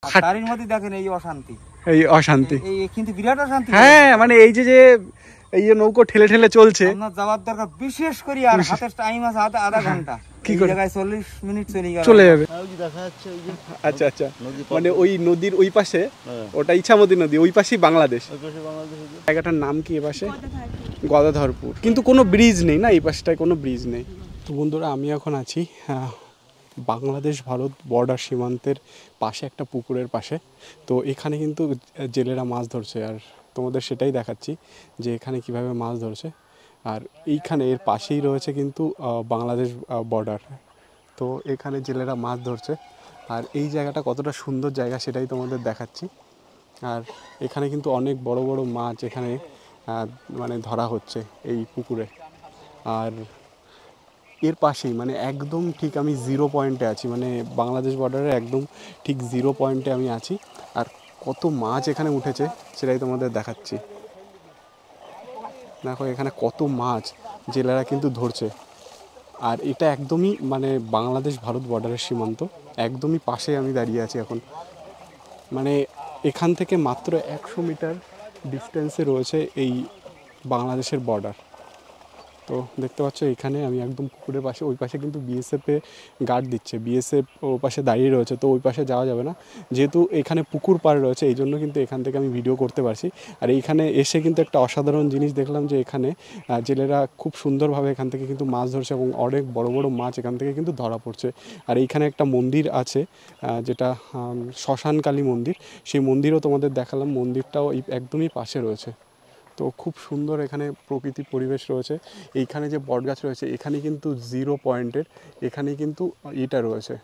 তারই মধ্যে দেখেন এই অশান্তি, এই অশান্তি, এই কিন্তু বিরাট অশান্তি। হ্যাঁ মানে এই যে এই যে নৌকো ঠেলে ঠেলে চলছে, আপনার যাওয়ার দরকার বিশেষ করে, আর হাতের টাইম আছে আধা ঘন্টা, কি করে জায়গায় 40 মিনিট চলে যাবে। দেখা যাচ্ছে ওই যে, আচ্ছা আচ্ছা, মানে ওই নদীর ওই পাশে, ওটা ইছামতি নদী, ওই পাশেই বাংলাদেশ। জায়গাটার নাম কি এ পাশে? গদাধরপুর। কিন্তু কোনো ব্রিজ নেই না এই পাশটায়, কোনো ব্রিজ নেই। তো বন্ধুরা আমি এখন আছি বাংলাদেশ ভারত বর্ডার সীমান্তের পাশে একটা পুকুরের পাশে। তো এখানে কিন্তু জেলেরা মাছ ধরছে, আর তোমাদের সেটাই দেখাচ্ছি যে এখানে কিভাবে মাছ ধরছে। আর এইখানে এর পাশেই রয়েছে কিন্তু বাংলাদেশ বর্ডার। তো এখানে জেলেরা মাছ ধরছে, আর এই জায়গাটা কতটা সুন্দর জায়গা সেটাই তোমাদের দেখাচ্ছি। আর এখানে কিন্তু অনেক বড় বড় মাছ এখানে মানে ধরা হচ্ছে এই পুকুরে। আর এর পাশেই মানে একদম ঠিক আমি 0 পয়েন্টে আছি, মানে বাংলাদেশ বর্ডারের একদম ঠিক 0 পয়েন্টে আমি আছি। আর কত মাছ এখানে উঠেছে সেটাই তোমাদের দেখাচ্ছি। দেখো এখানে কত মাছ জেলেরা কিন্তু ধরছে। আর এটা একদমই মানে বাংলাদেশ ভারত বর্ডারের সীমান্ত, একদমই পাশে আমি দাঁড়িয়ে আছি এখন। মানে এখান থেকে মাত্র 100 মিটার ডিস্টেন্সে রয়েছে এই বাংলাদেশের বর্ডার। তো দেখতে পাচ্ছ এখানে আমি একদম পুকুরের পাশে, ওই পাশে কিন্তু বিএসএফে গার্ড দিচ্ছে, বিএসএফ ও পাশে দাঁড়িয়ে রয়েছে। তো ওই পাশে যাওয়া যাবে না, যেহেতু এখানে পুকুর পাড় রয়েছে, এই জন্য কিন্তু এখান থেকে আমি ভিডিও করতে পারছি। আর এইখানে এসে কিন্তু একটা অসাধারণ জিনিস দেখলাম যে এখানে জেলেরা খুব সুন্দরভাবে এখান থেকে কিন্তু মাছ ধরছে, এবং অনেক বড় বড় মাছ এখান থেকে কিন্তু ধরা পড়ছে। আর এইখানে একটা মন্দির আছে যেটা শ্মশানকালী মন্দির, সেই মন্দিরও তোমাদের দেখালাম, মন্দিরটাও একদমই পাশে রয়েছে। তো খুব সুন্দর এখানে প্রকৃতি পরিবেশ রয়েছে। এইখানে যে বটগাছ রয়েছে এখানে কিন্তু 0 পয়েন্টের, এখানেই কিন্তু এটা রয়েছে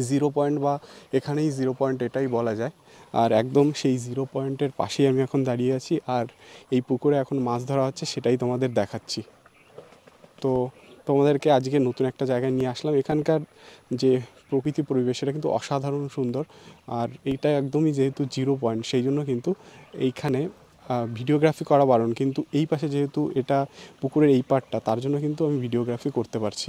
0 পয়েন্ট, বা এখানেই 0 পয়েন্ট এটাই বলা যায়। আর একদম সেই 0 পয়েন্টের পাশেই আমি এখন দাঁড়িয়ে আছি, আর এই পুকুরে এখন মাছ ধরা হচ্ছে সেটাই তোমাদের দেখাচ্ছি। তো তোমাদেরকে আজকে নতুন একটা জায়গায় নিয়ে আসলাম। এখানকার যে প্রকৃতি পরিবেশ সেটা কিন্তু অসাধারণ সুন্দর। আর এইটা একদমই যেহেতু 0 পয়েন্ট, সেই জন্য কিন্তু এইখানে ভিডিওগ্রাফি করা বারণ, কিন্তু এই পাশে যেহেতু এটা পুকুরের এই পাড়টা, তার জন্য কিন্তু আমি ভিডিওগ্রাফি করতে পারছি।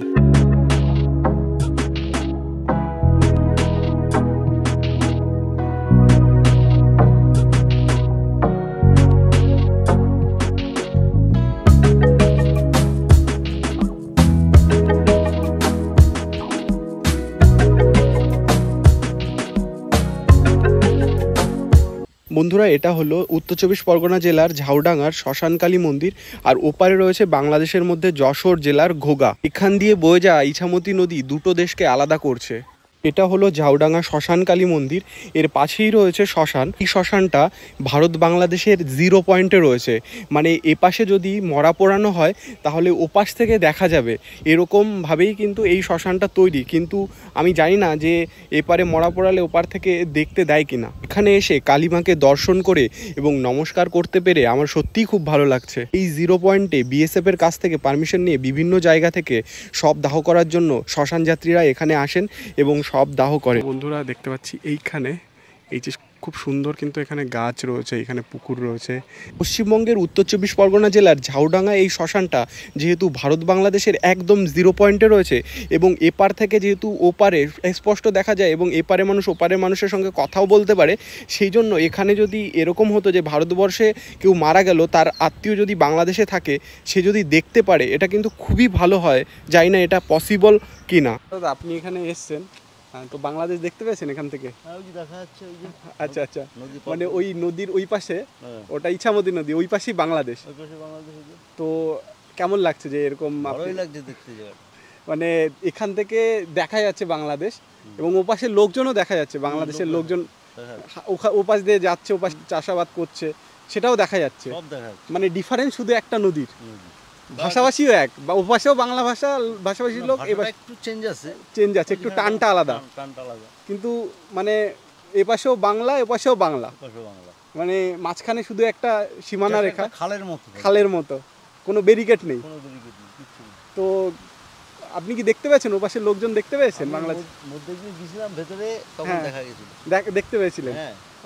বন্ধুরা এটা হলো উত্তর চব্বিশ পরগনা জেলার ঝাউডাঙ্গার শ্মশানকালী মন্দির, আর ওপারে রয়েছে বাংলাদেশের মধ্যে যশোর জেলার ঘোগা। এখান দিয়ে বয়ে যাওয়া ইছামতি নদী দুটো দেশকে আলাদা করছে। এটা হলো ঝাউডাঙ্গা শ্মশানকালী মন্দির, এর পাশেই রয়েছে শ্মশান। এই শ্মশানটা ভারত বাংলাদেশের 0 পয়েন্টে রয়েছে, মানে এপাশে যদি মরা পোড়ানো হয় তাহলে ওপাশ থেকে দেখা যাবে, এরকমভাবেই কিন্তু এই শ্মশানটা তৈরি। কিন্তু আমি জানি না যে এপারে মরা পোড়ালে ওপার থেকে দেখতে দেয় কিনা। এখানে এসে কালীমাকে দর্শন করে এবং নমস্কার করতে পেরে আমার সত্যিই খুব ভালো লাগছে। এই 0 পয়েন্টে বিএসএফের কাছ থেকে পারমিশন নিয়ে বিভিন্ন জায়গা থেকে সব দাহ করার জন্য শ্মশান যাত্রীরা এখানে আসেন এবং সব দাহ করে। বন্ধুরা দেখতে পাচ্ছি এইখানে এই যে খুব সুন্দর কিন্তু এখানে গাছ রয়েছে, এখানে পুকুর রয়েছে। পশ্চিমবঙ্গের উত্তর চব্বিশ পরগনা জেলার ঝাউডাঙ্গা এই শ্মশানটা যেহেতু ভারত বাংলাদেশের একদম 0 পয়েন্টে রয়েছে, এবং এপার থেকে যেহেতু ওপারে স্পষ্ট দেখা যায় এবং এপারে মানুষ ওপারের মানুষের সঙ্গে কথাও বলতে পারে, সেই জন্য এখানে যদি এরকম হতো যে ভারতবর্ষে কেউ মারা গেল, তার আত্মীয় যদি বাংলাদেশে থাকে, সে যদি দেখতে পারে, এটা কিন্তু খুবই ভালো হয়। জানি না এটা পসিবল কি না। আপনি এখানে এসছেন, তো বাংলাদেশ দেখতে পেয়েছেন এখান থেকে? আচ্ছা আচ্ছা, মানে ওই নদীর ওই পাশে, ওটা ইছামতি নদী, ওই পাশেই বাংলাদেশ। তো কেমন লাগছে যে এরকম? ভালোই লাগছে দেখতে, মানে এখান থেকে দেখা যাচ্ছে বাংলাদেশ, এবং ওপাশের লোকজনও দেখা যাচ্ছে, বাংলাদেশের লোকজন ওপাশ দিয়ে যাচ্ছে, ওপাশ চাষাবাদ করছে, সেটাও দেখা যাচ্ছে। মানে ডিফারেন্স শুধু একটা নদীর, ভাষাভাষীও এক, বা ওপাশেও বাংলা ভাষা ভাষাভাষীর লোক, এবার একটু চেঞ্জ আছে, একটু টানটা আলাদা, কিন্তু মানে এপাশেও বাংলা এপাশেও বাংলা, মানে মাঝখানে শুধু একটা সীমানা রেখা, খালের মতো, কোনো ব্যারিকেড নেই। তো আপনি কি দেখতে পেয়েছেন ওপাশের লোকজন দেখতে পেয়েছেন? বাংলাদেশ মধ্যে গিয়েছিলাম ভেতরে, তখন দেখা গেছিল, দেখতে পেয়েছিলেন?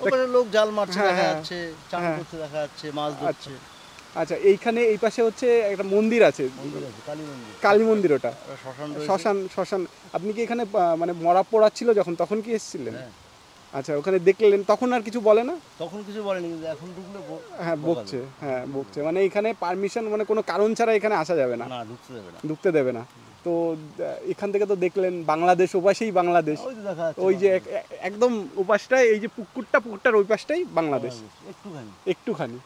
ওখানে লোক জাল মারছে দেখা যাচ্ছে, চান করছে দেখা যাচ্ছে, মাছ ধরছে। আচ্ছা, এইখানে এই পাশে হচ্ছে একটা মন্দির আছে, কালী মন্দির, ওটা শ্মশান। আপনি কি এখানে মানে মরা পোড়া ছিল যখন, তখন কি এসেছিলেন? আচ্ছা, ওখানে দেখলেন তখন আর কিছু বলে না? তখন কিছু বলেনি, কিন্তু এখন ঢুকলে হ্যাঁ বকছে, হ্যাঁ বকছে, মানে এখানে পারমিশন মানে কোনো কারণ ছাড়া এখানে আসা যাবে না, না ঢুকতে দেবে না। ঢুকতে দেবে না। তো এখান থেকে তো দেখলেন বাংলাদেশ, ওপাশেই বাংলাদেশ, ওই তো দেখা যাচ্ছে ওই যে একদম ওপাশটায় এই যে পুকুরটার ওই পাশটাই বাংলাদেশ, একটুখানি একটুখানি,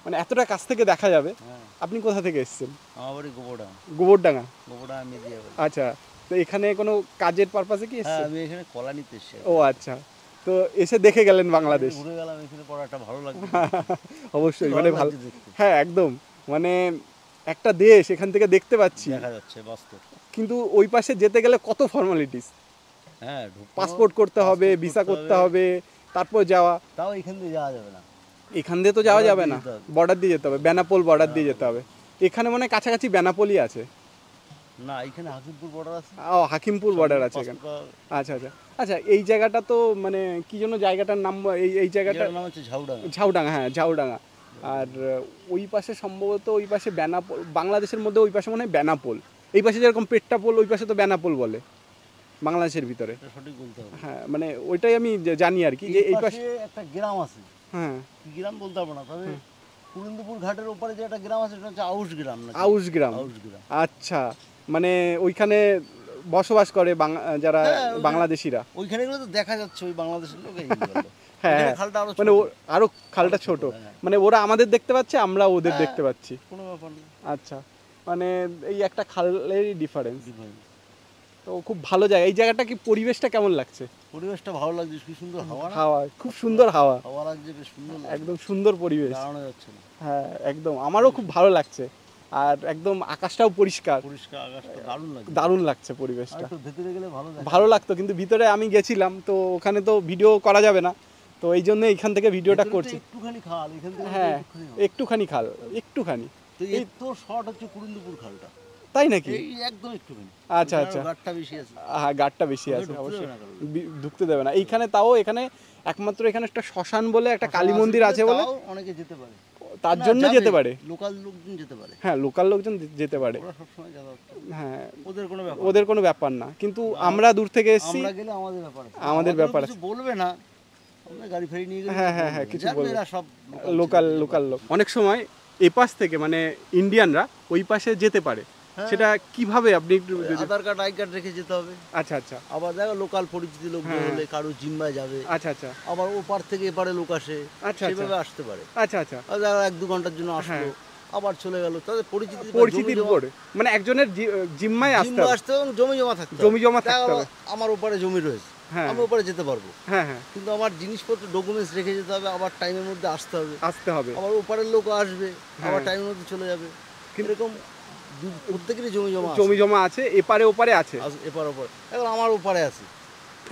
মানে এতটা কাছ থেকে দেখা যাবে। হ্যাঁ। আপনি কোথা থেকে এসেছেন? আমার বাড়ি গোবরডাঙ্গা। গোবরডাঙ্গা। গোবরডাঙ্গা মিডিয়া বাড়ি। আচ্ছা, তো এখানে কোনো কাজের পারপাসে কি হ্যাঁ, এসেছেন? আমি এখানে কলা নিতে এসেছি। ও আচ্ছা, তো এসে দেখে গেলেন বাংলাদেশ। ঘুরে গেলাম, এখানে পড়াটা ভালো লাগছে। অবশ্যই, মানে ভালো, লাগছে দেখতে। হ্যাঁ একদম, মানে একটা দেশ এখান থেকে দেখতে পাচ্ছি, দেখা যাচ্ছে বাস্তব। কিন্তু ওই পাশে যেতে গেলে কত ফর্মালিটিস, হ্যাঁ, পাসপোর্ট করতে হবে, ভিসা করতে হবে, তারপর যাওয়া। তাও এখান দিয়ে যাওয়া যাবে না, এখান দিয়ে তো যাওয়া Border যাবে দিয়ে না, যেতে হবে। বর্ডার দিয়ে যেতে হবে, বেনাপোল বর্ডার দিয়ে যেতে হবে। এখানে মানে কাছাকাছি বেনাপোলই আছে। না এখানে হাকিমপুর বর্ডার আছে। ও, হাকিমপুর বর্ডার আছে এখানে। পাসপোর্ট- আচ্ছা আচ্ছা আচ্ছা, এই জায়গাটা তো মানে কি জন্য জায়গাটার নাম, এই জায়গাটা জায়গাটার নাম হচ্ছে ঝাউডাঙ্গা। ঝাউডাঙ্গা, হ্যাঁ ঝাউডাঙ্গা। আর ওই পাশে সম্ভবত ওই পাশে বেনাপোল, বাংলাদেশের মধ্যে ওই পাশে মনে হয় বেনাপোল, এই পাশে যেরকম পেট্টাপোল, ওই পাশে তো বেনাপোল বলে বাংলাদেশের ভিতরে। এটা সঠিক বলতে হবে। হ্যাঁ, মানে ওইটাই আমি জানি আর কি, যে এই পাশে, একটা গ্রাম আছে, হ্যাঁ কি গ্রাম বলতে পারবো না, তবে কুরিন্দপুর ঘাটের ওপারে যে একটা গ্রাম আছে সেটা হচ্ছে আউশ গ্রাম। না আউশ গ্রাম। আউশ গ্রাম। আচ্ছা, মানে ওইখানে বসবাস করে যারা হ্যাঁ, বাংলাদেশিরা। ওইখানে গেলে তো দেখা যাচ্ছে ওই বাংলাদেশের লোক। হ্যাঁ, খালটা আরো মানে ছোট। আরো খালটা ছোট, হ্যাঁ। মানে ওরা আমাদের দেখতে পাচ্ছে, আমরা ওদের হ্যাঁ। দেখতে পাচ্ছি। কোনো ব্যাপার না। আচ্ছা, মানে এই একটা খালেরই ডিফারেন্স। তো খুব ভালো জায়গা। এই জায়গাটা কি, পরিবেশটা কেমন লাগছে? পরিবেশটা ভালো লাগছে, কি সুন্দর হাওয়া না? হাওয়া খুব সুন্দর, হাওয়া হাওয়া লাগছে, বেশ সুন্দর লাগছে। একদম সুন্দর পরিবেশ। দাঁড়ানো যাচ্ছে না। হ্যাঁ একদম, আমারও খুব ভালো লাগছে। আর একদম আকাশটাও পরিষ্কার, পরিষ্কার আকাশটা দারুণ লাগছে। দারুণ লাগছে পরিবেশটা। একটু ভেতরে গেলে ভালো লাগে। ভালো লাগতো, কিন্তু ভিতরে আমি গেছিলাম তো ওখানে তো ভিডিও করা যাবে না, তো এই জন্য এখান থেকে ভিডিওটা করছি। একটুখানি খাল এখান থেকে। হ্যাঁ, একটুখানি খাল। একটুখানি খাল, একটুখানি। তো এই তো শর্ট হচ্ছে কুরিন্দপুর খালটা। তাই নাকি? এই একদম একটুখানি। আচ্ছা আচ্ছা, ঘাটটা বেশি আছে। হ্যাঁ গাড়টা বেশি আছে, ঢুকতে অবশ্যই দেবে না কারণ। ঢুকতে দেবে না এইখানে। তাও এখানে একমাত্র এখানে একটা শ্মশান বলে একটা কালী মন্দির আছে বলে, তাও অনেকে যেতে পারে, তার না, জন্য যাবে। যেতে পারে। লোকাল লোকজন যেতে পারে। হ্যাঁ, লোকাল লোকজন যেতে পারে। ওরা সবসময় যাতায়াত করে। হ্যাঁ, ওদের কোনো ব্যাপার ওদের কোনো ব্যাপার না, কিন্তু আমরা দূর থেকে এসেছি, আমরা গেলে আমাদের ব্যাপার আছে। আমাদের ব্যাপার কিছু বলবে না, আমরা গাড়ি ফাড়ি নিয়ে গেলে হ্যাঁ, হ্যাঁ, হ্যাঁ, কিছু জানবে বলবে। এরা সব লোকাল লোক। অনেক সময় এপাশ থেকে মানে ইন্ডিয়ানরা ওই পাশে যেতে পারে, হ্যাঁ। সেটা কিভাবে আপনি একটু আধার কার্ড আই কার্ড রেখে যেতে হবে। আচ্ছা আচ্ছা আবার দেখো লোকাল পরিচিতি লোক হ্যাঁ। হলে কারো জিম্মায় যাবে, আচ্ছা আচ্ছা আবার ওপার থেকে এপারে লোক আসে, আচ্ছা, সেভাবে আসতে পারে। আচ্ছা আচ্ছা, আর যারা 1-2 ঘন্টার জন্য আসলো, হ্যাঁ। আবার চলে গেল, তাদের পরিচিতি পরিচিতির উপর, মানে একজনের জিম্মায় আসতে জিম্মা হবে, আসতে হবে, জমি জমা থাকতে হবে। জমি জমা দেখা থাকতে গেলো হবে। আমার ওপারে জমি রয়েছে, হ্যাঁ আমি ওপারে যেতে পারবো, হ্যাঁ হ্যাঁ, কিন্তু আমার জিনিসপত্র ডকুমেন্টস রেখে যেতে হবে, আবার টাইমের মধ্যে আসতে হবে, আসতে হবে। আবার ওপারের লোক আসবে, আবার হ্যাঁ। টাইমের মধ্যে চলে যাবে। এরকম প্রত্যেকেরই জমি জমা জমি জমা আছে, এপারে ওপারে আছে। এপার ওপারে। এখন আমার ওপারে আছে,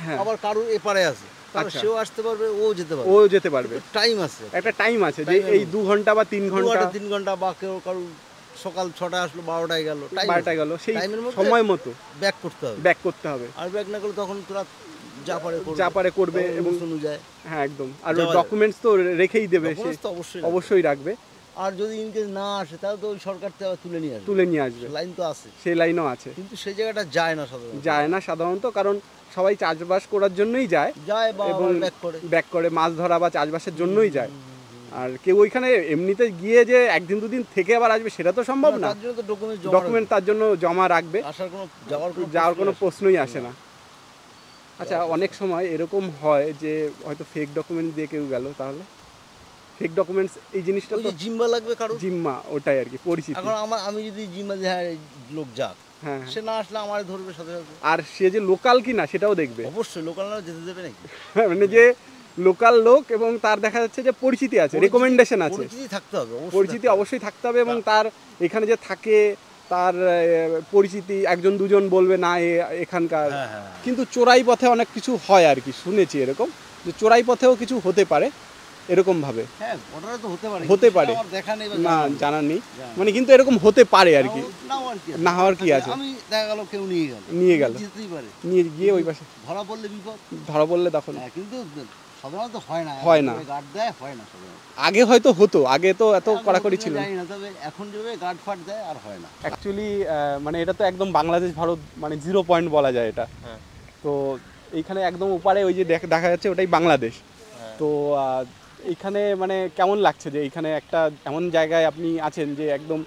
হ্যাঁ, আবার কারোর এপারে আছে, তাহলে আচ্ছা। সেও আসতে পারবে, ও যেতে পারবে। ও যেতে পারবে। টাইম আছে, একটা টাইম আছে যে Time-এর এই 2 ঘন্টা বা 3 ঘন্টা, 3 ঘন্টা, বা কেউ কারো সকাল 6টায় আসলো, 12টায় গেল, 12টায় গেল, সেই টাইমের মধ্যে সময় মতো ব্যাক করতে হবে। ব্যাক করতে হবে। আর ব্যাক না করলে তখন তোরা যা পারে করবে, এবং অনুযায়ী হ্যাঁ একদম। আর যাওয়া ডকুমেন্টস তো রেখেই দেবে, সে documents তো অবশ্যই অবশ্যই রাখবে। আর যদি ইনকেস না আসে তাহলে তো ওই সরকার থেকে আবার তুলে নিয়ে আসবে, তুলে নিয়ে আসবে, লাইন তো আছে, সেই লাইনও আছে। কিন্তু সেই জায়গাটা যায় না সাধারণত। যায় না সাধারণত, কারণ সবাই চাষবাস করার জন্যই যায়, যায় বা এবং ব্যাক করে। ব্যাক করে মাছ ধরা বা চাষবাসের জন্যই যায়। আর কেউ ওইখানে এমনিতে গিয়ে যে 1 দিন 2 দিন থেকে আবার আসবে সেটা তো সম্ভব না। তার জন্য তো ডকুমেন্ট তার জন্য জমা রাখবে, আসার কোনো যাওয়ার কোনো প্রশ্নই আসে না। আচ্ছা, অনেক সময় এরকম হয় যে হয়তো ফেক ডকুমেন্ট দিয়ে কেউ গেল, তাহলে ফেক ডকুমেন্টস এই জিনিসটা ওই তো যে জিম্মা লাগবে কারো। জিম্মা, ওটাই আর কি পরিচিতি। এখন আমি যদি জিম্মা দিয়ে হ্যাঁ লোক যাক, হ্যাঁ, সে না আসলে আমার ধরবে সাথে সাথে। আর সে যে লোকাল কি না সেটাও দেখবে, অবশ্যই লোকাল না যেতে দেবে নাকি? মানে যে লোকাল লোক এবং তার দেখা যাচ্ছে যে পরিচিতি আছে, রেকমেন্ডেশন আছে, পরিচিতি থাকতে হবে, পরিচিতি অবশ্যই থাকতে হবে, এবং তার এখানে যে থাকে তার পরিচিতি 1-2 জন বলবে না এখানকার। হ্যাঁ, হ্যাঁ। কিন্তু চোরাই পথে অনেক কিছু হয় আর কি, শুনেছি এরকম যে চোরাই পথেও কিছু হতে পারে এরকম ভাবে। হ্যাঁ, ঘটনা তো হতে পারে, হতে কিন্তু পারে। সেটা আমার দেখা নেই বা না, জানা নেই। জানার নেই, জানা মানে কিন্তু এরকম হতে পারে আর কি। নাও আর কি আছে। না হওয়ার কি আছে? আমি দেখা গেল কেউ নিয়ে গেল, যেতেই পারে, নিয়ে গিয়ে ওই পাশে ধরা পড়লে বিপদ। ধরা পড়লে তখন হ্যাঁ, কিন্তু সাধারণত হয় না, হয় না। গার্ড দেয় হয় না সাধারণত। আগে হয়তো হতো, আগে তো এত এখন কড়াকড়ি ওগুলো ছিল না। জানি না, তবে এখন যেভাবে গার্ড ফাট দেয় আর হয় না। অ্যাকচুয়ালি মানে এটা তো একদম বাংলাদেশ ভারত মানে 0 পয়েন্ট বলা যায় এটা। হ্যাঁ। তো এইখানে একদম ওপারে ওই যে দেখা যাচ্ছে ওটাই বাংলাদেশ। হ্যাঁ। তো এইখানে মানে কেমন লাগছে যে এইখানে একটা এমন জায়গায় আপনি আছেন যে একদম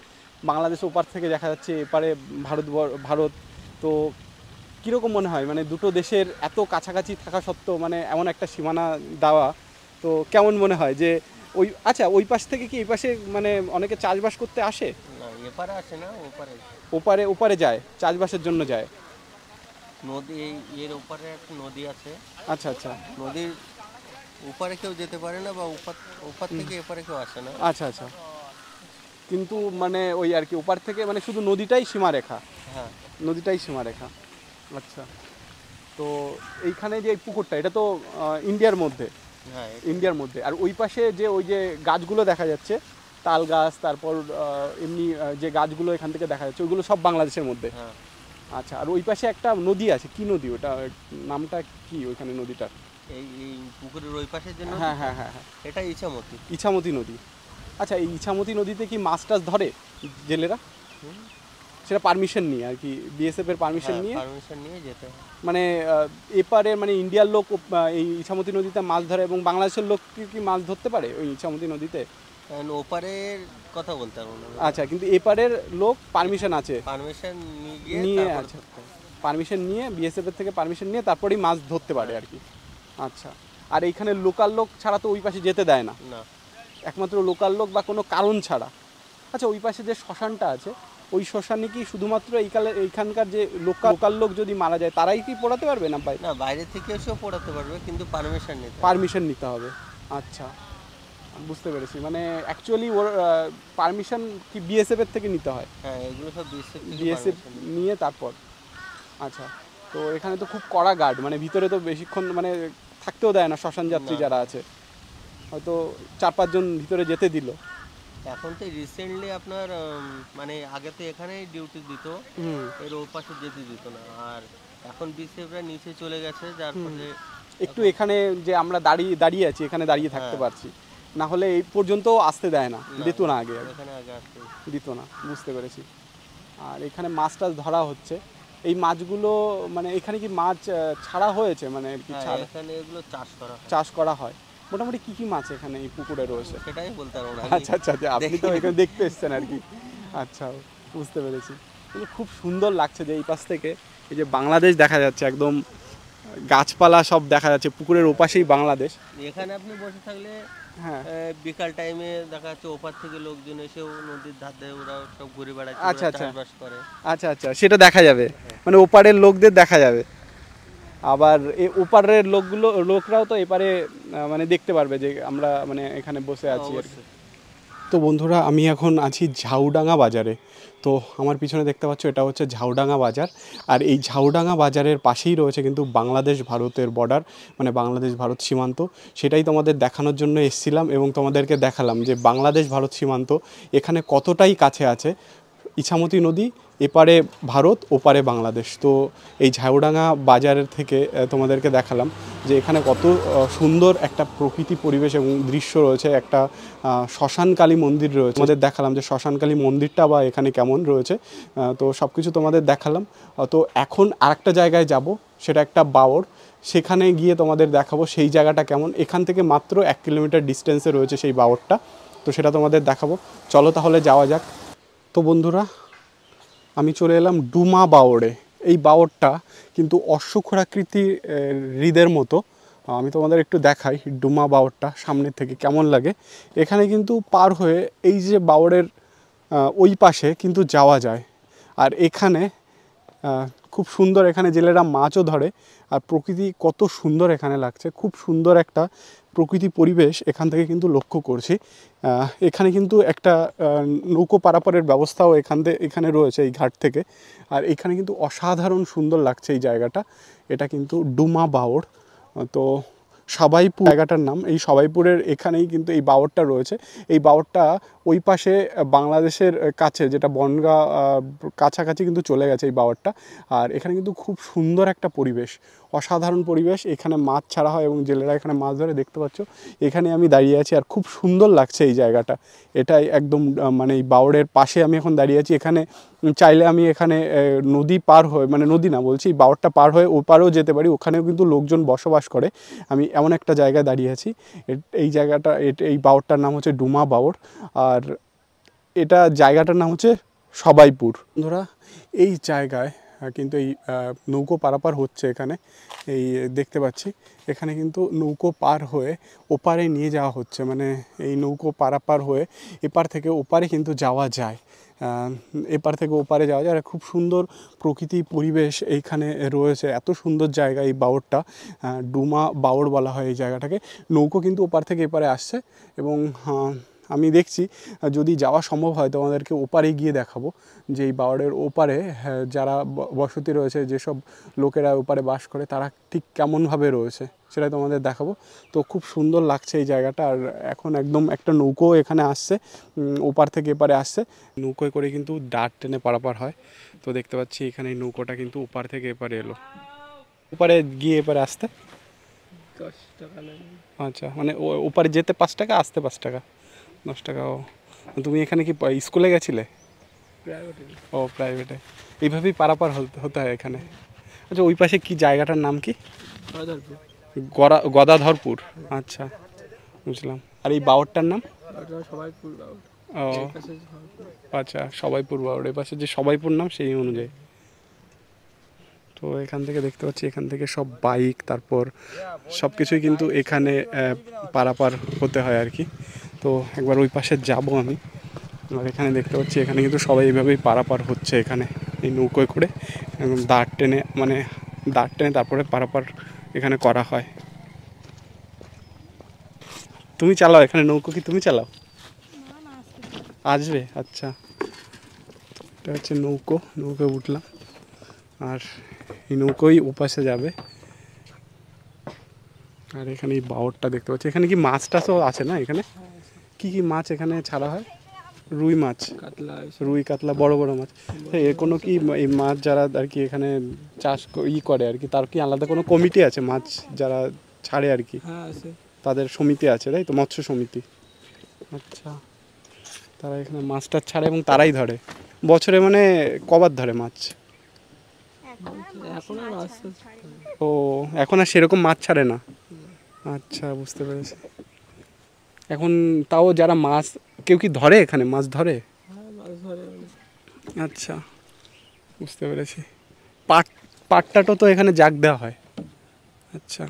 বাংলাদেশ ওপার থেকে দেখা যাচ্ছে এপারে ভারত। তো কীরকম মনে হয় মানে দুটো দেশের এত কাছাকাছি থাকা সত্ত্বেও মানে এমন একটা সীমানা দেওয়া, তো কেমন মনে হয় যে ওই আচ্ছা ওই পাশ থেকে কি এই পাশে মানে অনেকে চাষবাস করতে আসে? না, এপারে আসে না, ওপারে ওপারে ওপারে যায়, চাষবাসের জন্য যায়। নদী, এর ওপারে একটা নদী আছে। আচ্ছা আচ্ছা নদীর ওপারে কেউ যেতে পারে না, বা ওপার থেকে এপারে কেউ আসে না। আচ্ছা আচ্ছা, কিন্তু মানে ওই আর কি ওপার থেকে মানে শুধু নদীটাই সীমারেখা। হ্যাঁ, নদীটাই সীমারেখা। আচ্ছা, তো এইখানে যে এই পুকুরটা এটা তো ইন্ডিয়ার মধ্যে, হ্যাঁ, ইন্ডিয়ার মধ্যে। আর ওই পাশে যে ওই যে গাছগুলো দেখা যাচ্ছে, তাল গাছ, তারপর এমনি যে গাছগুলো এখান থেকে দেখা যাচ্ছে ওইগুলো সব বাংলাদেশের মধ্যে। হ্যাঁ। আচ্ছা, আর ওই পাশে একটা নদী আছে, কি নদী ওটা, নামটা কি ওইখানে নদীটার? এই পুকুরের ওই পাশের জন্য। হ্যাঁ হ্যাঁ হ্যাঁ হ্যাঁ, এটা ইছামতি। ইছামতি নদী। আচ্ছা, এই ইছামতি নদীতে কি মাছ টাছ ধরে জেলেরা? সেটা পারমিশন নিয়ে আর কি, বিএসএফ এর পারমিশন নিয়ে পারমিশন নিয়ে যেতে হয়। মানে এপারে মানে ইন্ডিয়ার লোক এই ইছামতি নদীতে মাছ ধরে এবং বাংলাদেশের লোক কি মাছ ধরতে পারে ওই ইছামতি নদীতে? ওপারের কথা বলতে পারবো না। আচ্ছা, কিন্তু এপারের লোক পারমিশন আছে, পারমিশন নিয়ে আচ্ছা পারমিশন নিয়ে বিএসএফ এর থেকে পারমিশন নিয়ে তারপরেই মাছ ধরতে পারে আর কি। আচ্ছা, আর এইখানে লোকাল লোক ছাড়া তো ওই পাশে যেতে দেয় না, না, একমাত্র লোকাল লোক বা কোনো কারণ ছাড়া। আচ্ছা, ওই পাশে যে শ্মশানটা আছে ওই শ্মশানে কি শুধুমাত্র এইখানকার যে লোকাল লোক যদি মারা যায় তারাই কি পোড়াতে পারবে না? না, বাইরে থেকে এসেও পড়াতে পারবে, কিন্তু পারমিশন নিতে হবে। আচ্ছা, বুঝতে পেরেছি। মানে অ্যাকচুয়ালি ওর পারমিশন কি বিএসএফ এর থেকে নিতে হয়? হ্যাঁ, এগুলো সব বিএসএফ নিয়ে তারপর। আচ্ছা, তো এখানে তো খুব কড়া গার্ড, মানে ভিতরে তো বেশিক্ষণ মানে থাকতেও দেয় না শ্মশান যাত্রী যারা আছে, হয়তো 4-5 জন ভিতরে যেতে দিল। এখন তো রিসেন্টলি আপনার মানে আগে তো এখানেই ডিউটি দিত, এর ওর পাশে যেতে দিত না। আর এখন বিসিএফরা নিচে চলে গেছে, যার ফলে একটু এখানে যে আমরা দাঁড়িয়ে আছি এখানে দাঁড়িয়ে থাকতে পারছি, না হলে এই পর্যন্ত আসতে দেয় না, দিত না আগে, এখানে আগে আসতে দিত না। বুঝতে পেরেছি। আর এখানে মাছ টাছ ধরা হচ্ছে, এই মাছগুলো মানে এখানে কি মাছ ছাড়া হয়েছে মানে কি এখানে এগুলো চাষ করা হয়? মোটামুটি কি কি মাছ এখানে এই পুকুরে রয়েছে? সেটাই বলতে পারবো না। আচ্ছা আচ্ছা, আপনি তো এখানে দেখতে এসেছেন আর কি। আচ্ছা, বুঝতে পেরেছি। কিন্তু খুব সুন্দর লাগছে যে এই পাশ থেকে এই যে বাংলাদেশ দেখা যাচ্ছে, একদম গাছপালা সব দেখা যাচ্ছে, পুকুরের ওপাশেই বাংলাদেশ। এখানে আপনি বসে থাকলে হ্যাঁ, বিকাল টাইমে দেখা যাচ্ছে ওপার থেকে লোকজন এসেও নদীর ধার দিয়ে ওরা সব ঘুরে বেড়াচ্ছে, আচ্ছা আচ্ছা চাষবাস করে। আচ্ছা আচ্ছা, সেটা দেখা যাবে, মানে ওপারের লোকদের দেখা যাবে। আবার ওপারের লোকরাও তো এপারে মানে দেখতে পারবে যে আমরা মানে এখানে বসে আছি আর কি। তো বন্ধুরা, আমি এখন আছি ঝাউডাঙ্গা বাজারে। তো আমার পিছনে দেখতে পাচ্ছ এটা হচ্ছে ঝাউডাঙ্গা বাজার। আর এই ঝাউডাঙ্গা বাজারের পাশেই রয়েছে কিন্তু বাংলাদেশ ভারতের বর্ডার, মানে বাংলাদেশ ভারত সীমান্ত। সেটাই তোমাদের দেখানোর জন্য এসেছিলাম এবং তোমাদেরকে দেখালাম যে বাংলাদেশ ভারত সীমান্ত এখানে কতটাই কাছে আছে। ইছামতি নদী, এপারে ভারত, ওপারে বাংলাদেশ। তো এই ঝাউডাঙ্গা বাজারের থেকে তোমাদেরকে দেখালাম যে এখানে কত সুন্দর একটা প্রকৃতি পরিবেশ এবং দৃশ্য রয়েছে। একটা শ্মশানকালী মন্দির রয়েছে, তোমাদের দেখালাম যে শ্মশানকালী মন্দিরটা বা এখানে কেমন রয়েছে। তো সব কিছু তোমাদের দেখালাম। তো এখন আরেকটা জায়গায় যাব, সেটা একটা বাওড়। সেখানে গিয়ে তোমাদের দেখাবো সেই জায়গাটা কেমন। এখান থেকে মাত্র 1 কিলোমিটার ডিস্টেন্সে রয়েছে সেই বাওড়টা। তো সেটা তোমাদের দেখাবো, চলো তাহলে যাওয়া যাক। তো বন্ধুরা, আমি চলে এলাম ডুমা বাওড়ে। এই বাওড়টা কিন্তু অশ্বক্ষুরাকৃতি হ্রদের মতো। আমি তোমাদের একটু দেখাই ডুমা বাওড়টা সামনের থেকে কেমন লাগে। এখানে কিন্তু পার হয়ে এই যে বাওড়ের ওই পাশে কিন্তু যাওয়া যায়। আর এখানে খুব সুন্দর, এখানে জেলেরা মাছও ধরে। আর প্রকৃতি কত সুন্দর এখানে লাগছে, খুব সুন্দর একটা প্রকৃতি পরিবেশ এখান থেকে কিন্তু লক্ষ্য করছি। এখানে কিন্তু একটা নৌকো পারাপারের ব্যবস্থাও এখানে রয়েছে এই ঘাট থেকে। আর এখানে কিন্তু অসাধারণ সুন্দর লাগছে এই জায়গাটা। এটা কিন্তু ডুমা বাওড়। তো সবাইপুর জায়গাটার নাম, এই সবাইপুরের এখানেই কিন্তু এই বাওড়টা রয়েছে। এই বাওড়টা ওই পাশে বাংলাদেশের কাছে যেটা বনগাঁ কাছাকাছি কিন্তু চলে গেছে এই বাওয়ারটা। আর এখানে কিন্তু খুব সুন্দর একটা পরিবেশ, অসাধারণ পরিবেশ। এখানে মাছ ছাড়া হয় এবং জেলেরা এখানে মাছ ধরে, দেখতে পাচ্ছ এখানে আমি দাঁড়িয়ে আছি আর খুব সুন্দর লাগছে এই জায়গাটা। এটাই একদম মানে এই বাওয়ারের পাশে আমি এখন দাঁড়িয়ে আছি। এখানে চাইলে আমি এখানে নদী পার হয়ে, মানে নদী না বলছি, বাওয়ারটা পার হয়ে ওপারেও যেতে পারি, ওখানেও কিন্তু লোকজন বসবাস করে। আমি এমন একটা জায়গায় দাঁড়িয়ে আছি। এই জায়গাটা, এই বাওয়ারটার নাম হচ্ছে ডুমা বাওর, আর এটা জায়গাটার নাম হচ্ছে সবাইপুর। বন্ধুরা এই জায়গায় কিন্তু এই নৌকো পারাপার হচ্ছে এখানে, এই দেখতে পাচ্ছি এখানে কিন্তু নৌকো পার হয়ে ওপারে নিয়ে যাওয়া হচ্ছে, মানে এই নৌকো পারাপার হয়ে এপার থেকে ওপারে কিন্তু যাওয়া যায়, এপার থেকে ওপারে যাওয়া যায়। আর খুব সুন্দর প্রকৃতি পরিবেশ এইখানে রয়েছে, এত সুন্দর জায়গা এই বাওরটা, ডুমা বাওর বলা হয় এই জায়গাটাকে। নৌকো কিন্তু ওপার থেকে এপারে আসছে এবং আমি দেখছি যদি যাওয়া সম্ভব হয় তোমাদেরকে ওপারে গিয়ে দেখাবো যে এই বাওয়ারের ওপারে যারা বসতি রয়েছে, যেসব লোকেরা ওপারে বাস করে, তারা ঠিক কেমনভাবে রয়েছে সেটা তোমাদের দেখাবো। তো খুব সুন্দর লাগছে এই জায়গাটা। আর এখন একদম একটা নৌকো এখানে আসছে, ওপার থেকে এপারে আসছে, নৌকোয় করে কিন্তু ডাট টেনে পারাপার হয়। তো দেখতে পাচ্ছি এখানে এই নৌকোটা কিন্তু ওপার থেকে এপারে এলো, ওপারে গিয়ে এপারে আসতে 10 টাকা লাগে। আচ্ছা, মানে ওপারে যেতে 5 টাকা, আসতে 5 টাকা, 10 টাকা। ও তুমি এখানে কি স্কুলে গেছিলে? প্রাইভেটে। ও প্রাইভেটে। এইভাবেই পারাপার হতে হয় এখানে। আচ্ছা, ওই পাশে কি জায়গাটার নাম কি? গদাধরপুর। আচ্ছা, বুঝলাম। আর এই বাওরটার নাম? সবাইপুর বাওর। ও আচ্ছা, সবাইপুর বাওর। এই পাশে যে সবাইপুর নাম সেই অনুযায়ী। তো এখান থেকে দেখতে পাচ্ছি এখান থেকে সব বাইক, তারপর সব কিছুই কিন্তু এখানে পারাপার হতে হয় আর কি। তো একবার ওই পাশে যাব আমি। আর এখানে দেখতে পাচ্ছি এখানে কিন্তু সবাই এইভাবেই পারাপার হচ্ছে এখানে এই নৌকোয় করে, দাঁড় টেনে, মানে দাঁড় টেনে তারপরে পারাপার এখানে করা হয়। তুমি চালাও এখানে নৌকো? কি তুমি চালাও? আসবে? আচ্ছা, এটা হচ্ছে নৌকো, নৌকোয় উঠলাম আর এই নৌকোই ওপাশে যাবে। আর এখানে এই বাওরটা দেখতে পাচ্ছি। এখানে কি মাছ টাছও আছে না? এখানে কি কি মাছ এখানে ছাড়া হয়? রুই মাছ, রুই কাতলা, বড় বড় মাছ। এর কোনো কি এই মাছ যারা আর কি এখানে চাষ করে আর কি, তার কি আলাদা কোনো কমিটি আছে মাছ যারা ছাড়ে আর কি? হ্যাঁ আছে, তাদের সমিতি আছে, তাই তো? মৎস্য সমিতি। আচ্ছা, তারা এখানে মাছটা ছাড়ে এবং তারাই ধরে। বছরে মানে কবার ধরে মাছ? এখন আর মাছ। ও, এখন আর সেরকম মাছ ছাড়ে না? আচ্ছা, বুঝতে পেরেছি। এখন তাও যারা মাছ, কেউ কি ধরে এখানে মাছ ধরে? আচ্ছা, বুঝতে পেরেছি। পাটটাও তো এখানে জাগ দেওয়া হয়। আচ্ছা,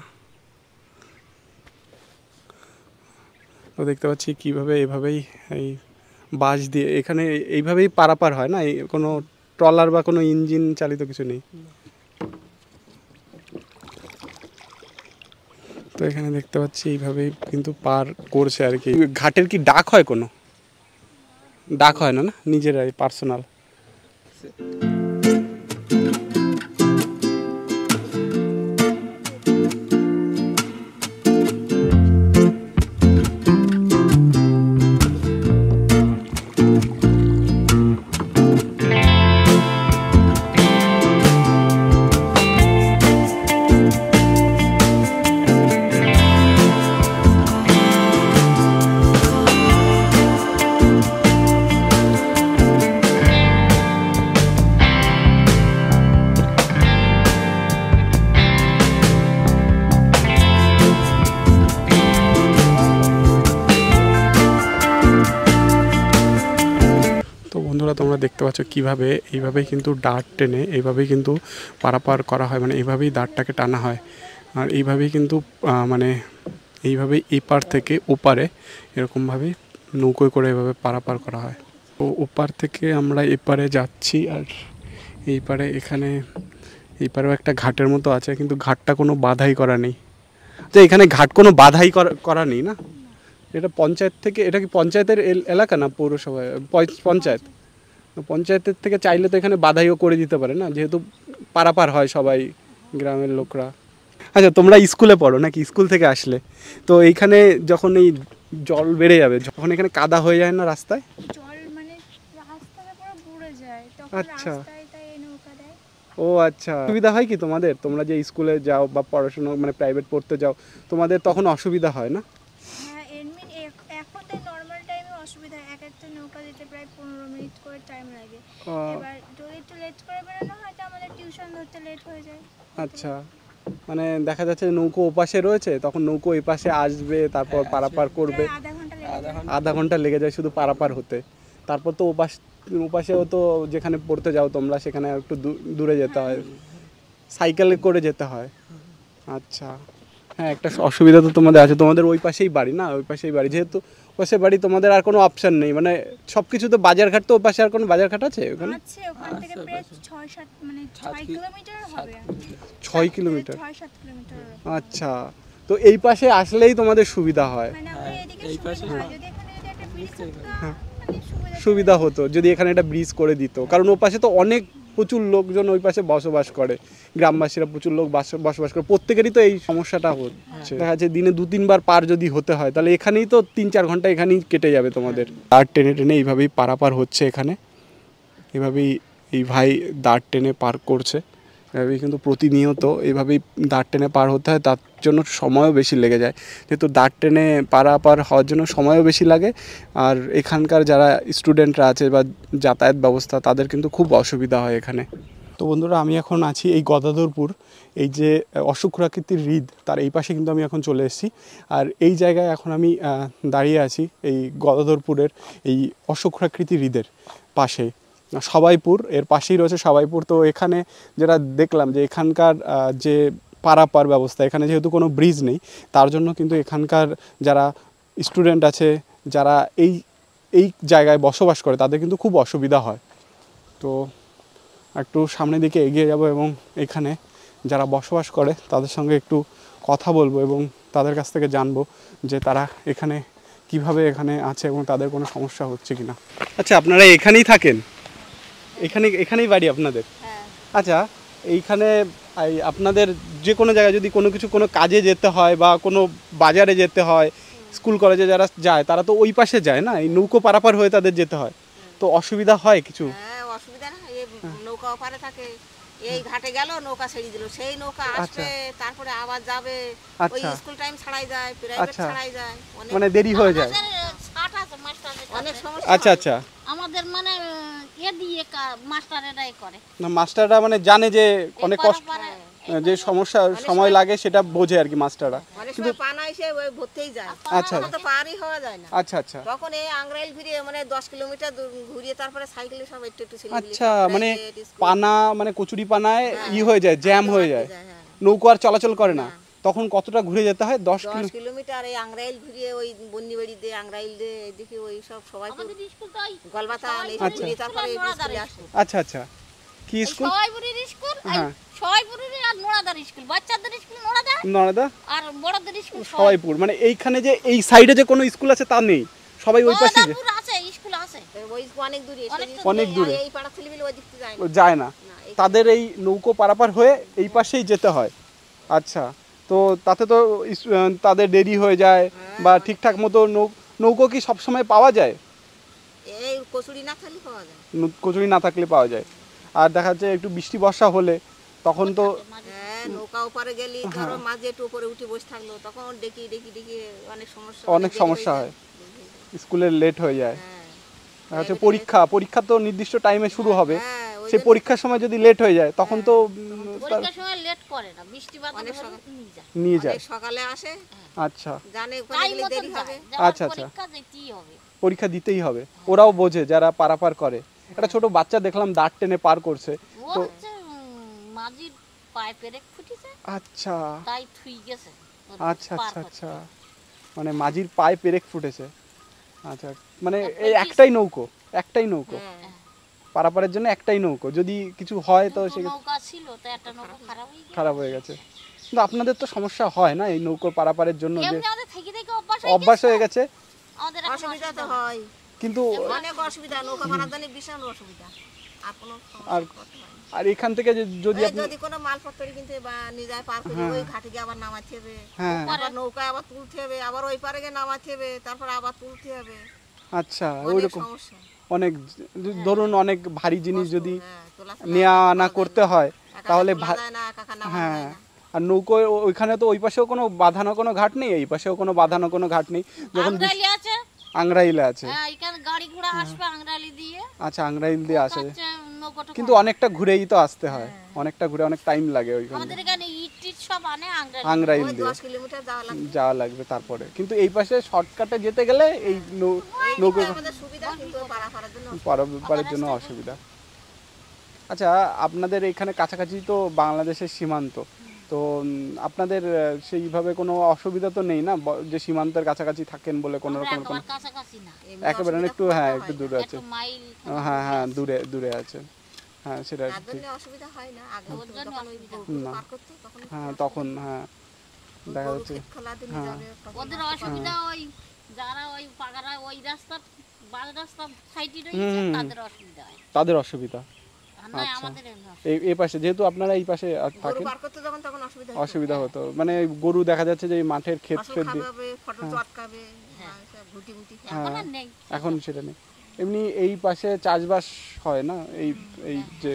তো দেখতে পাচ্ছি কীভাবে এভাবেই এই বাঁশ দিয়ে এখানে এইভাবেই পারাপার হয় না, এই কোনো ট্রলার বা কোনো ইঞ্জিন চালিত কিছু নেই। তো এখানে দেখতে পাচ্ছি এইভাবেই কিন্তু পার করছে আর কি। ঘাটের কি ডাক হয়? কোনো ডাক হয় না? না, নিজেরাই পার্সোনাল। বন্ধুরা তোমরা দেখতে পাচ্ছ কিভাবে এইভাবেই কিন্তু দাঁড় টেনে এইভাবেই কিন্তু পারাপার করা হয়, মানে এইভাবেই দাঁড়টাকে টানা হয়। আর এইভাবেই কিন্তু মানে এইভাবেই এপার থেকে ওপারে এরকমভাবেই নৌকোয় করে এভাবে পারাপার করা হয়। তো ওপার থেকে আমরা এপারে যাচ্ছি আর এইপারে এখানে এইপারেও একটা ঘাটের মতো আছে, কিন্তু ঘাটটা কোনো বাধাই করা নেই। যে এখানে ঘাট কোনো বাধাই করা নেই না? এটা পঞ্চায়েত থেকে, এটা কি পঞ্চায়েতের এলাকা না পৌরসভা? পঞ্চায়েত। পঞ্চায়েতের থেকে চাইলে তো এখানে বাধাইও করে দিতে পারে না, যেহেতু পারাপার হয় সবাই গ্রামের লোকরা। আচ্ছা, তোমরা স্কুলে পড়ো নাকি? স্কুল থেকে আসলে তো এইখানে যখন এই জল বেড়ে যাবে, যখন এখানে কাদা হয়ে যায় না রাস্তায়? জল মানে রাস্তাটা পুরো বুড়ে যায়, তখন আচ্ছা। রাস্তায় তাই এই নৌকা দেয়। ও আচ্ছা, সুবিধা হয় কি তোমাদের? তোমরা যে স্কুলে যাও বা পড়াশোনা মানে প্রাইভেট পড়তে যাও, তোমাদের তখন অসুবিধা হয় না? হ্যাঁ, এমনি এখন তো নর্মাল টাইমে অসুবিধা হয়, এক একটা নৌকা দিতে প্রায় 15 মিনিট করে টাইম লাগে। এবার যদি একটু লেট করে বেরোনো হয় তো আমাদের টিউশন ধরতে লেট হয়ে যায়। আচ্ছা, মানে দেখা যাচ্ছে নৌকো ওপাশে রয়েছে, তখন নৌকো এই পাশে আসবে, তারপর পারাপার করবে, প্রায় আধা ঘন্টা লেগে যায়। আধা ঘন্টা লেগে যায় শুধু পারাপার হতে। তারপর তো ওপাশেও তো যেখানে পড়তে যাও তোমরা, সেখানে একটু দূরে যেতে হয়, সাইকেলে করে যেতে হয়। আচ্ছা, হ্যাঁ, একটা অসুবিধা তো তোমাদের আছে। তোমাদের ওই পাশেই বাড়ি না? ওই পাশেই বাড়ি, যেহেতু পাশে বাড়ি তোমাদের আর কোনো অপশান নেই, মানে সব কিছু তো বাজারঘাট, তো ওই পাশে আর কোনো বাজারঘাট আছে ওখানে? আছে, ওখান থেকে প্রায় 6-7 মানে 6 কিলোমিটার হবে। 6 কিলোমিটার? 6-7 কিলোমিটার। আচ্ছা, তো এই পাশে আসলেই তোমাদের সুবিধা হয়। মানে আমাদের এদিকে সুবিধা হয়, যদি এখানে যদি একটা ব্রিজ থাকতো মানে সুবিধা হতো যদি এখানে একটা ব্রিজ করে দিত, কারণ ও পাশে তো অনেক প্রচুর লোকজন ওই পাশে বসবাস করে, গ্রামবাসীরা প্রচুর লোক বসবাস করে, প্রত্যেকেরই তো এই সমস্যাটা হচ্ছে। দেখা যাচ্ছে দিনে 2-3 বার পার যদি হতে হয়, তাহলে এখানেই তো 3-4 ঘন্টা এখানেই কেটে যাবে তোমাদের। দাঁড় টেনে টেনে এইভাবেই পারাপার হচ্ছে এখানে, এভাবেই এই ভাই দাঁড় টেনে পার করছে। এভাবেই কিন্তু প্রতিনিয়ত এইভাবেই দাঁড় টেনে পার হতে হয়, তার জন্য সময়ও বেশি লেগে যায়, যেহেতু দাঁড় টেনে পারাপার হওয়ার জন্য সময়ও বেশি লাগে। আর এখানকার যারা স্টুডেন্টরা আছে বা যাতায়াত ব্যবস্থা, তাদের কিন্তু খুব অসুবিধা হয় এখানে। তো বন্ধুরা, আমি এখন আছি এই গদাধরপুর, এই যে অশ্বক্ষুরাকৃতির হ্রদ, তার এই পাশে কিন্তু আমি এখন চলে এসেছি। আর এই জায়গায় এখন আমি দাঁড়িয়ে আছি এই গদাধরপুরের এই অশ্বক্ষুরাকৃতির হ্রদের পাশে, সবাইপুর এর পাশেই রয়েছে সবাইপুর। তো এখানে যেটা দেখলাম যে এখানকার যে পারাপার ব্যবস্থা, এখানে যেহেতু কোনো ব্রিজ নেই, তার জন্য কিন্তু এখানকার যারা স্টুডেন্ট আছে, যারা এই এই জায়গায় বসবাস করে, তাদের কিন্তু খুব অসুবিধা হয়। তো একটু সামনের দিকে এগিয়ে যাব এবং এখানে যারা বসবাস করে তাদের সঙ্গে একটু কথা বলবো এবং তাদের কাছ থেকে জানবো যে তারা এখানে কিভাবে এখানে আছে এবং তাদের কোনো সমস্যা হচ্ছে কিনা। আচ্ছা, আপনারা এখানেই থাকেন? এখানেই বাড়ি আপনাদের? আচ্ছা, এইখানে আপনাদের যে কোনো জায়গায় যদি কোনো কাজে যেতে হয় বা কোনো বাজারে যেতে হয়, স্কুল কলেজে যারা যায় তারা তো ওই পাশে যায় না, এই নৌকো পারাপার হয়ে তাদের যেতে হয়, তো অসুবিধা হয় কিছু? হ্যাঁ, অসুবিধা না, এই নৌকা ওপারে থাকে, এই ঘাটে গেল নৌকা ছেড়ে দিল, সেই নৌকা আসবে, তারপরে আবার যাবে, ওই স্কুল টাইম ছাড়াই যায়, প্রাইভেট ছাড়াই যায়, মানে দেরি হয়ে যায়, অনেক সমস্যা। আচ্ছা আচ্ছা, আমাদের মানে দিয়ে মাস্টারেরাই করে না, মাস্টাররা মানে জানে যে অনেক কষ্ট, যে সমস্যা সময় লাগে সেটা বোঝে আর কি মাস্টাররা। অনেক সময় পানা এসে ওই ভর্তেই যায়, আচ্ছা, তো পারই হওয়া যায় না। আচ্ছা আচ্ছা, তখন এই আংরাইল ঘুরিয়ে মানে 10 কিলোমিটার ঘুরিয়ে তারপরে সাইকেলে সব একটু একটু ছেলে। আচ্ছা, মানে পানা মানে কচুরি পানায় হয়ে যায়, জ্যাম হয়ে যায়, নৌকো আর চলাচল করে না, তখন কতটা ঘুরে যেতে হয়? 10 কিলোমিটার এই আংরাইল ঘুরিয়ে ওই বন্নিবাড়ি দিয়ে আংরাইল দিয়ে এদিকে ওই সব সবাই গলবাতা ঘুরিয়ে তারপরে স্কুলে আসে। আচ্ছা আচ্ছা, কি স্কুল? সবাইপুরের স্কুল, সবাইপুরের আর নোড়াদার স্কুল, বাচ্চাদের স্কুল নড়াদা, আর বড়দের স্কুল সবাইপুর। মানে এইখানে যে এই সাইডে যে কোনো স্কুল আছে তা নেই, সবাই ওই পাশে আছে, স্কুল আছে ওই অনেক দূরে, অনেক দূরে, এই পাড়া ছেলেমেয়ে ওই দিকে যায় না, তাদের এই নৌকো পারাপার হয়ে এই পাশেই যেতে হয়। আচ্ছা, তো তাতে তো তাদের দেরি হয়ে যায়, বা ঠিকঠাক মতো নৌকো কি সবসময় পাওয়া যায়? এই কচুরি না থাকলে পাওয়া যায়, কচুরি না থাকলে পাওয়া যায়। আর দেখা যাচ্ছে একটু বৃষ্টি বর্ষা হলে তখন তো নৌকা উপরে গেলি, ধরো মাঝে একটু উপরে উঠে বসে থাকলো, তখন ডেকি ডেকি ডেকি অনেক সমস্যা হয়, স্কুলে লেট হয়ে যায়। আচ্ছা, পরীক্ষা তো নির্দিষ্ট টাইমে শুরু হবে, সেই পরীক্ষার সময় যদি লেট হয়ে যায় তখন তো পরীক্ষার সময় লেট করে না, বৃষ্টি বাদল নিয়ে যায়, সকালে আসে। আচ্ছা, জানে ওখানে দেরি হবে, আচ্ছা আচ্ছা, পরীক্ষা দিতেই হবে, ওরাও বোঝে যারা পারাপার করে। একটা ছোট বাচ্চা দেখলাম দাঁড় টেনে পার করছে, তো মাঝির পায়ে পেরেক ফুটেছে, আচ্ছা তাই থুই গেছে। আচ্ছা আচ্ছা আচ্ছা, মানে মাঝির পায়ে পেরেক ফুটেছে। আচ্ছা, মানে এই একটাই নৌকো পারাপারের জন্য, একটাই নৌকো, যদি কিছু হয় তো সে নৌকা ছিল, তো একটা নৌকা খারাপ হয়ে গেছে। কিন্তু আপনাদের তো সমস্যা হয় না এই নৌকো পারাপারের জন্য, যে আমাদের থেকে থেকে অভ্যাস হয়ে গেছে, আমাদের অসুবিধা তো হয়, কিন্তু অনেক অসুবিধা, নৌকা বানাতে ভীষণ অসুবিধা। আর কোনো আর সমস্যা করতে হয় না। আর এখান থেকে যদি এই আপনি যদি কোনো মালপত্র কিনতে বা নিয়ে যায় পার করে ওই ঘাটে গিয়ে আবার নামাতে হবে, হ্যাঁ আবার নৌকায় আবার তুলতে হবে, আবার ওই পারে গিয়ে নামাতে হবে, তারপর আবার তুলতে হবে, আচ্ছা অনেক ওইরকম সমস্যা। অনেক ধরুন অনেক ভারী জিনিস যদি হ্যাঁ, তোলা নেওয়া আনা করতে হয় তাহলে তোলা যায় না, একা একা নামা হ্যাঁ যায় না। আর নৌকো ওইখানে তো ওই পাশেও কোনো বাঁধানো কোনো ঘাট নেই, এই পাশেও কোনো বাঁধানো কোনো ঘাট নেই। যখন আংরাইলি আছে, আংরাইলে আছে, হ্যাঁ এখানে গাড়ি ঘোড়া আসবে আংরাইলি দিয়ে, আচ্ছা আংরাইল দিয়ে আসে, হচ্ছে নৌকোটা কিন্তু অনেকটা ঘুরেই তো আসতে হয়, অনেকটা ঘুরে অনেক টাইম লাগে ওইখানে আমাদের এখানে ইট টিট সব আনে আংরাইলি। আংরাইল ওই দিয়ে 10 কিলোমিটার যাওয়া লাগবে। যাওয়া লাগবে তারপরে। কিন্তু এই পাশে শর্টকাটে যেতে গেলে এই নৌকো আমাদের সুবিধা, কিন্তু পারাপারের জন্য পারাপারের জন্য অসুবিধা। আচ্ছা আপনাদের এখানে কাছাকাছি তো বাংলাদেশের সীমান্ত, তো আপনাদের সেইভাবে কোনো অসুবিধা তো নেই না, যে সীমান্তের কাছাকাছি থাকেন বলে কোনো আমরা রকম কোনো একেবারে কাছাকাছি না, একেবারে না, একটু হ্যাঁ একটু দূরে আছে, একটু মাইল হ্যাঁ হ্যাঁ দূরে দূরে আছে, হ্যাঁ সেটা তার ঠিক, জন্য অসুবিধা হয় না। আগে ওর জন্য যখন ওই অসুবিধা গরু না। পার করতো তখন হ্যাঁ তখন হ্যাঁ দেখা গরু যাচ্ছে ক্ষেত খোলা দিন হ্যাঁ। যাবে, তখন ওদের অসুবিধা ওই যারা ওই পাগারা ওই রাস্তার বাজ রাস্তা সাইডে হুম, রয়েছে হুম। তাদের অসুবিধা হয়, তাদের অসুবিধা। আর নয় আচ্ছা। আমাদের এমনি অসুবিধা। এই পাশে যেহেতু আপনারা এই পাশে গরু থাকেন পার করতে যখন তখন অসুবিধা অসুবিধা হতো, মানে গরু দেখা যাচ্ছে যে এই মাঠের ক্ষেত ফসল ফেত দিয়ে, খাবে, ফটো চটকাবে, ঘুটি ঘুটি এখন আর নেই, এখন সেটা নেই। এমনি এই পাশে চাষবাস হয় না, এই এই যে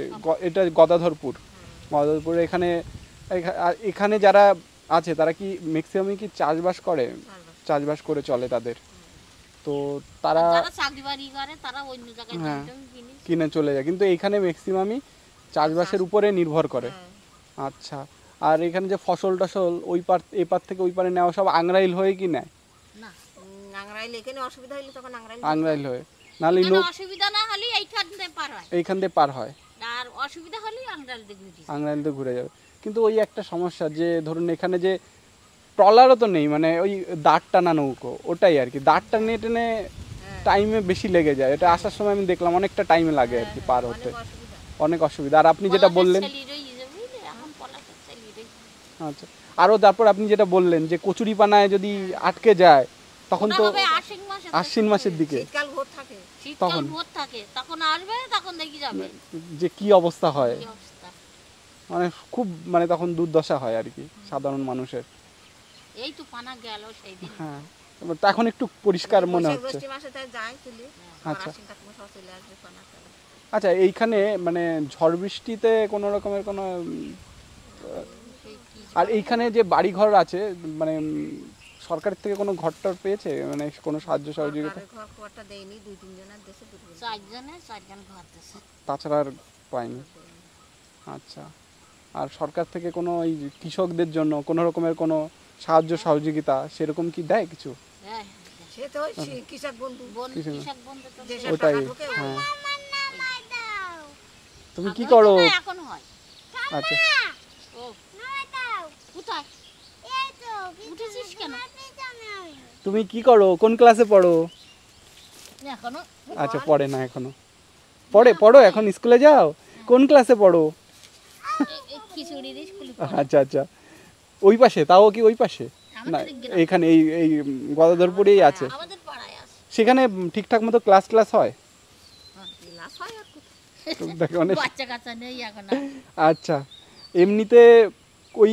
এটা গদাধরপুরে এখানে আর এখানে যারা আছে তারা কি ম্যাক্সিমামই কি চাষবাস করে, চাষবাস করে চলে তাদের, তো তারা যারা চাকরি বাড়ি করে তারা অন্য জায়গায় হ্যাঁ। জমি টমি কিনে কিনে চলে যায়, কিন্তু এইখানে ম্যাক্সিমামই চাষবাসের উপরে নির্ভর করে। আচ্ছা, আর এখানে যে ফসল টসল ওই পার এই পার থেকে ওই পারে নেওয়া সব আংরাইল হয়ে কি নেয়, না, আংরাইলে এখানে অসুবিধা হইলে তখন আংরাইল আংরাইল হয়ে, নাহলে এখানে অসুবিধা না হলে এইখান থেকে পার হয়, এইখান দিয়ে পার হয়, আর অসুবিধা হলে আংরাইল দিয়ে ঘুরে যায়। আংরাইল দিয়ে ঘুরে যাবে। কিন্তু ওই একটা সমস্যা যে ধরুন এখানে যে ট্রলারও তো নেই, মানে ওই দাঁড় টানা নৌকো, ওটাই আর কি, দাঁড় টানে টেনে টাইমে বেশি লেগে যায়, এটা আসার সময় আমি দেখলাম অনেকটা টাইম লাগে আর কি পার হতে, অনেক অসুবিধা। আর আপনি যেটা বললেন আচ্ছা, আরও তারপর আপনি যেটা বললেন যে কচুরিপানায় যদি আটকে যায় তখন তো আশ্বিন মাসের দিকে শীতকাল ভোর থাকে, শীতকাল ভোর থাকে, তখন আসবে, তখন দেখি যাবে যে কি অবস্থা হয়, কি অবস্থা। মানে খুব মানে তখন দুর্দশা হয় আর কি সাধারণ মানুষের। এই তো পানা গেল সেই দিন, হ্যাঁ, এবার তো এখন একটু পরিষ্কার মনে হচ্ছে। বৃষ্টি মাসে তাই যায় তুলে, আচ্ছা। আশ্বিন কার্তিক মাসে চলে আসবে পানা ফেলে। আচ্ছা, এইখানে মানে ঝড় বৃষ্টিতে কোনো রকমের কোনো সেই কি আর এইখানে যে বাড়িঘর আছে মানে সরকারের থেকে কোনো ঘরটর পেয়েছে, মানে কোনো সাহায্য সহযোগিতা? সরকারের ঘর কুয়ারটা দেয়নি, 2-3 জনের দেশে 2 জন। চারজন ঘর দিয়েছে, তাছাড়া আর পাইনি। আচ্ছা, আর সরকার থেকে কোনো এই কৃষকদের জন্য কোনো রকমের কোনো সাহায্য সহযোগিতা সেরকম কি দেয় কিছু? হ্যাঁ সে তো ওই কৃষক বন্ধু, কৃষক বন্ধু তো দেশের ওটাই, টাকা ঢোকে, হ্যাঁ। তুমি কি আপনার করো? তো না, এখন হয়। আচ্ছা, ও কোথায় উঠেছিস কেন? তুমি কি করো, কোন ক্লাসে পড়ো? এখনো আচ্ছা, পড়ে না এখনো, পড়ো এখন, স্কুলে যাও? কোন ক্লাসে পড়ো? খিচুড়ির স্কুলে আচ্ছা আচ্ছা, ওই পাশে, তাও কি ওই পাশে না এখানে এই এই গদাধরপুরেই আছে, আমাদের পাড়ায় আছে, সেখানে ঠিকঠাক মতো ক্লাস হয়? ক্লাস হয় আর দেখো অনেক বাচ্চা কাচ্চা নেই এখন আর। আচ্ছা, এমনিতে ওই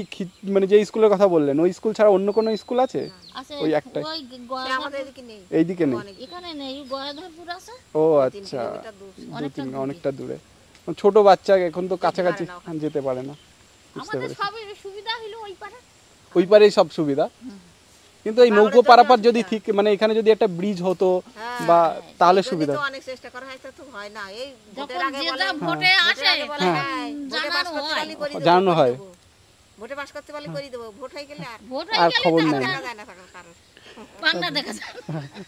মানে যে স্কুলের কথা বললেন ওই স্কুল ছাড়া অন্য কোনো স্কুল আছে? আছে ওই একটাই। ওই সে আমাদের এদিকে নেই, এইদিকে নেই? এখানে নেই, গয়াধরপুর আছে, ও 3 আচ্ছা, কিলোমিটার দূর। অনেকটা দূরে। ছোট বাচ্চা এখন তো কাছাকাছি যেতে পারে না, বুঝতে আমাদের পেরেছি। সবই সুবিধা হলো ওই পাড়া, ওই পারেই সব সুবিধা, কিন্তু এই নৌকো পারাপার যদি ঠিক মানে এখানে যদি একটা ব্রিজ হতো বা তাহলে যদি সুবিধা। তো অনেক চেষ্টা করা হয় তো হয় না, এই ভোটের যখন আগে যে বলে, যা ভোটে আসে বলে হ্যাঁ, ভোটে পাস জানানো করতে হয়, পারলে করে দেবো, জানানো হয়। ভোটে পাস করতে পারলে করে দেবো, ভোট হয়ে গেলে আর ভোট আর হয়ে গেলে খবর তার নেই। দেখা যায় না কারোর। বাংলা দেখা যায়,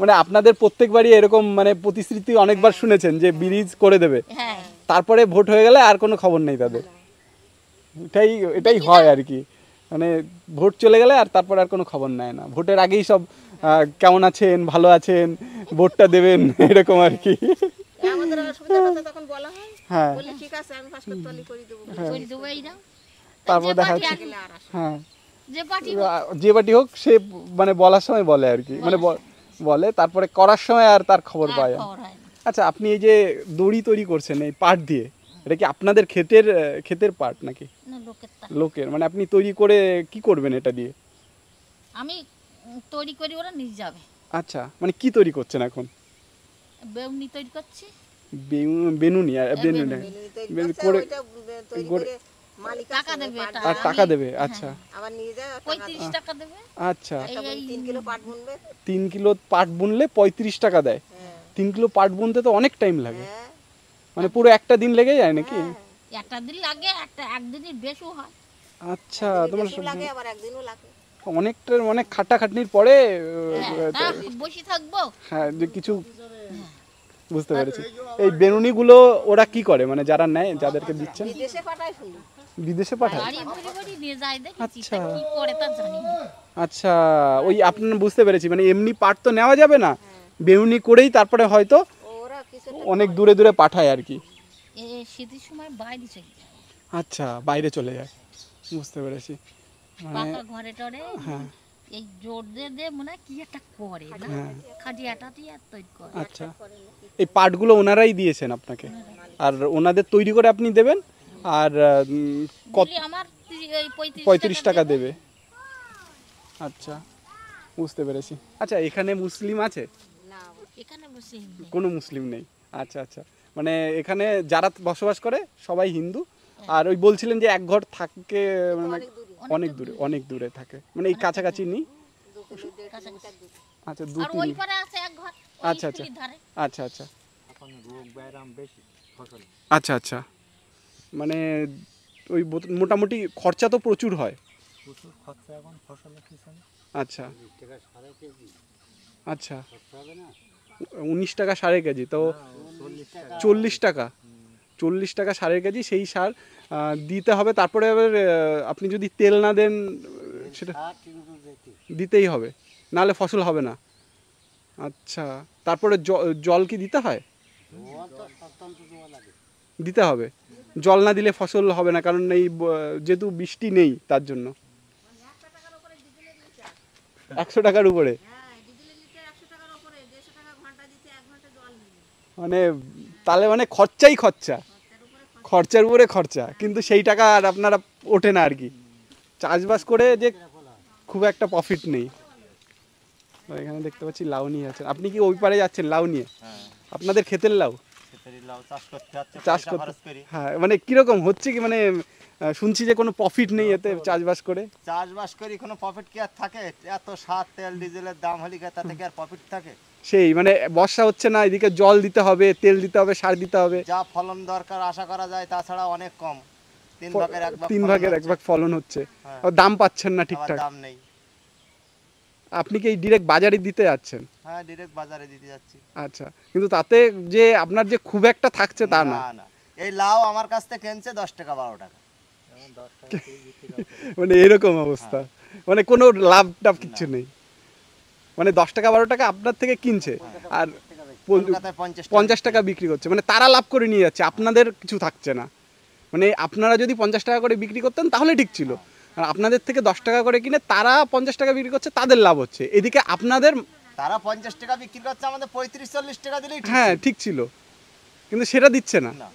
মানে আপনাদের প্রত্যেকবারই এরকম মানে প্রতিশ্রুতি অনেকবার শুনেছেন যে ব্রিজ করে দেবে, হ্যাঁ তারপরে ভোট হয়ে গেলে আর কোনো খবর নেই তাদের। এটাই হয় আর কি, মানে ভোট চলে গেলে আর তারপর আর কোনো খবর নেয় না, ভোটের আগেই সব কেমন আছেন, ভালো আছেন, ভোটটা দেবেন, এরকম আর কি। আমাদের অসুবিধা কথা তখন বলা হয়, হ্যাঁ, বলে ঠিক আছে আমি পাস করতে পারলে করে দেবো, করে দেবো এই না, তারপর যে দেখা পার্টি যাচ্ছে আগে, গেলে আর আসে না। হ্যাঁ, যে পার্টি যে পার্টি হোক সে মানে বলার সময় বলে আর কি, মানে বলে তারপরে করার সময় আর তার খবর পায় না। খবর হয় না। আচ্ছা, আপনি এই যে দড়ি তৈরি করছেন এই পাট দিয়ে, এটা কি আপনাদের ক্ষেতের পাট নাকি না লোকের তা। লোকের? মানে আপনি তৈরি করে কি করবেন এটা দিয়ে? আমি তৈরি করি, ওরা নিয়ে যাবে। আচ্ছা, মানে কি তৈরি করছেন এখন? বেউনি তৈরি করছি। বেনুনি বেনুনি তৈরি করছে, করে ওইটা তৈরি করে মালিক টাকা আছে, দেবে পাট এটা। আর টাকা দেবে? আচ্ছা আবার নিয়ে যায়, টাকা 35 টাকা দেবে। আচ্ছা, এই 3 কিলো পাট বুনবে। 3 কিলো পাট বুনলে 35 টাকা দেয়। হ্যাঁ 3 কিলো পাট বুনতে তো অনেক টাইম লাগে, হ্যাঁ মানে পুরো একটা দিন লেগে যায় নাকি? একটা দিন লাগে, একদিনের বেশিও হয়। আচ্ছা, তোমার বেশিও লাগে আবার একদিনও লাগে। অনেকটা অনেক খাটাখাটনির পরে তা বসে থাকবো। হ্যাঁ, যে কিছু বুঝতে পেরেছি। এই বেনুনিগুলো ওরা কি করে, মানে যারা নেয়, যাদেরকে দিচ্ছেন? বিদেশে পাঠায় শুনি। বিদেশে পাঠায়? বাড়ি ভরি ভরি নিয়ে যায়, দেখেছি। আচ্ছা। তা কি করে তা জানি না। আচ্ছা, ওই আপনার বুঝতে পেরেছি, মানে এমনি পাট তো নেওয়া যাবে না, বেনুনি করেই তারপরে হয়তো ওরা কিছু অনেক দূরে দূরে পাঠায় আর কি। শীতের সময় বাইরে চলে যায়, আচ্ছা, বাইরে চলে যায়, বুঝতে পেরেছি। মানে পাকা ঘরে টরে হ্যাঁ, এই জোর দিয়ে মনে হয় কি একটা করে না, হ্যাঁ, খাটিয়াটা দিয়ে তৈরি করে। আচ্ছা, এই পাটগুলো ওনারাই দিয়েছেন আপনাকে, আর ওনাদের তৈরি করে আপনি দেবেন, আর কত? দিলে আমার ওই 35 টাকা দেবে। আচ্ছা, বুঝতে পেরেছি। আচ্ছা, এখানে মুসলিম আছে? না এখানে বসে নেই। কোনো মুসলিম নেই? আচ্ছা আচ্ছা, মানে এখানে যারা বসবাস করে সবাই হিন্দু, আর ওই বলছিলেন যে এক ঘর থাকে, মানে অনেক দূরে থাকে, মানে এই কাছাকাছি নেই? আচ্ছা, আর ওই পারে আছে এক ঘর, ওই আচ্ছা, আচ্ছা। ফুলির ধারে। আচ্ছা আচ্ছা আচ্ছা আচ্ছা, মানে ওই মোটামুটি খরচা তো প্রচুর হয়। আচ্ছা আচ্ছা, 19 টাকা সারে কেজি, তো 40 টাকা, 40 টাকা সারের কেজি। সেই সার দিতে হবে, তারপরে আবার আপনি যদি তেল না দেন সেটা দিতেই হবে, নাহলে ফসল হবে না। আচ্ছা, তারপরে জল কি দিতে হয়? দিতে হবে, জল না দিলে ফসল হবে না, কারণ এই যেহেতু বৃষ্টি নেই তার জন্য। 100 টাকার উপরে, মানে তাহলে মানে খরচাই খরচা, খরচার উপরে খরচা, কিন্তু সেই টাকা আর আপনারা ওঠে না আর কি। চাষবাস করে যে খুব একটা প্রফিট নেই। এখানে দেখতে পাচ্ছি লাউ নিয়ে আছেন, আপনি কি ওই পারে যাচ্ছেন লাউ নিয়ে? আপনাদের ক্ষেতের লাউ চাষ করতে? হ্যাঁ, মানে কিরকম হচ্ছে কি, মানে শুনছি যে কোনো প্রফিট নেই এতে চাষবাস করে। চাষবাস করি কোনো প্রফিট কি আর থাকে? এত সার তেল ডিজেলের দাম হলে কি তাতে কি আর প্রফিট থাকে? সেই মানে বর্ষা হচ্ছে না, এদিকে জল দিতে হবে, তেল দিতে হবে, সার দিতে হবে, যা ফলন দরকার আশা করা যায় তাছাড়া অনেক কম, 3 ভাগের 1 ভাগ ফলন হচ্ছে, হ্যাঁ। আর দাম পাচ্ছেন না আবার ঠিকঠাক। দাম নেই। আপনি কি ডিরেক্ট বাজারে দিতে যাচ্ছেন? হ্যাঁ, ডিরেক্ট বাজারে দিতে যাচ্ছি। আচ্ছা, কিন্তু তাতে যে আপনার যে খুব একটা থাকছে তা না। না, এই লাউ আমার কাছ থেকে কিনছে 10 টাকা 12 টাকা, মানে এরকম অবস্থা, মানে কোনো লাভ টাভ কিচ্ছু নেই, মানে 10 টাকা 12 টাকা আপনার থেকে কিনছে, আর কলকাতায় 50 টাকা বিক্রি করছে, মানে তারা লাভ করে নিয়ে যাচ্ছে, আপনাদের কিছু থাকছে না। মানে আপনারা যদি 50 টাকা করে বিক্রি করতেন তাহলে ঠিক ছিল, আর আপনাদের থেকে 10 টাকা করে কিনে তারা 50 টাকা বিক্রি করছে, তাদের লাভ হচ্ছে, এদিকে আপনাদের তারা 50 টাকা বিক্রি করছে, আমাদের 35-40 টাকা দিলেই ঠিক হ্যাঁ ছিল। ঠিক ছিল, কিন্তু সেটা দিচ্ছে না। না,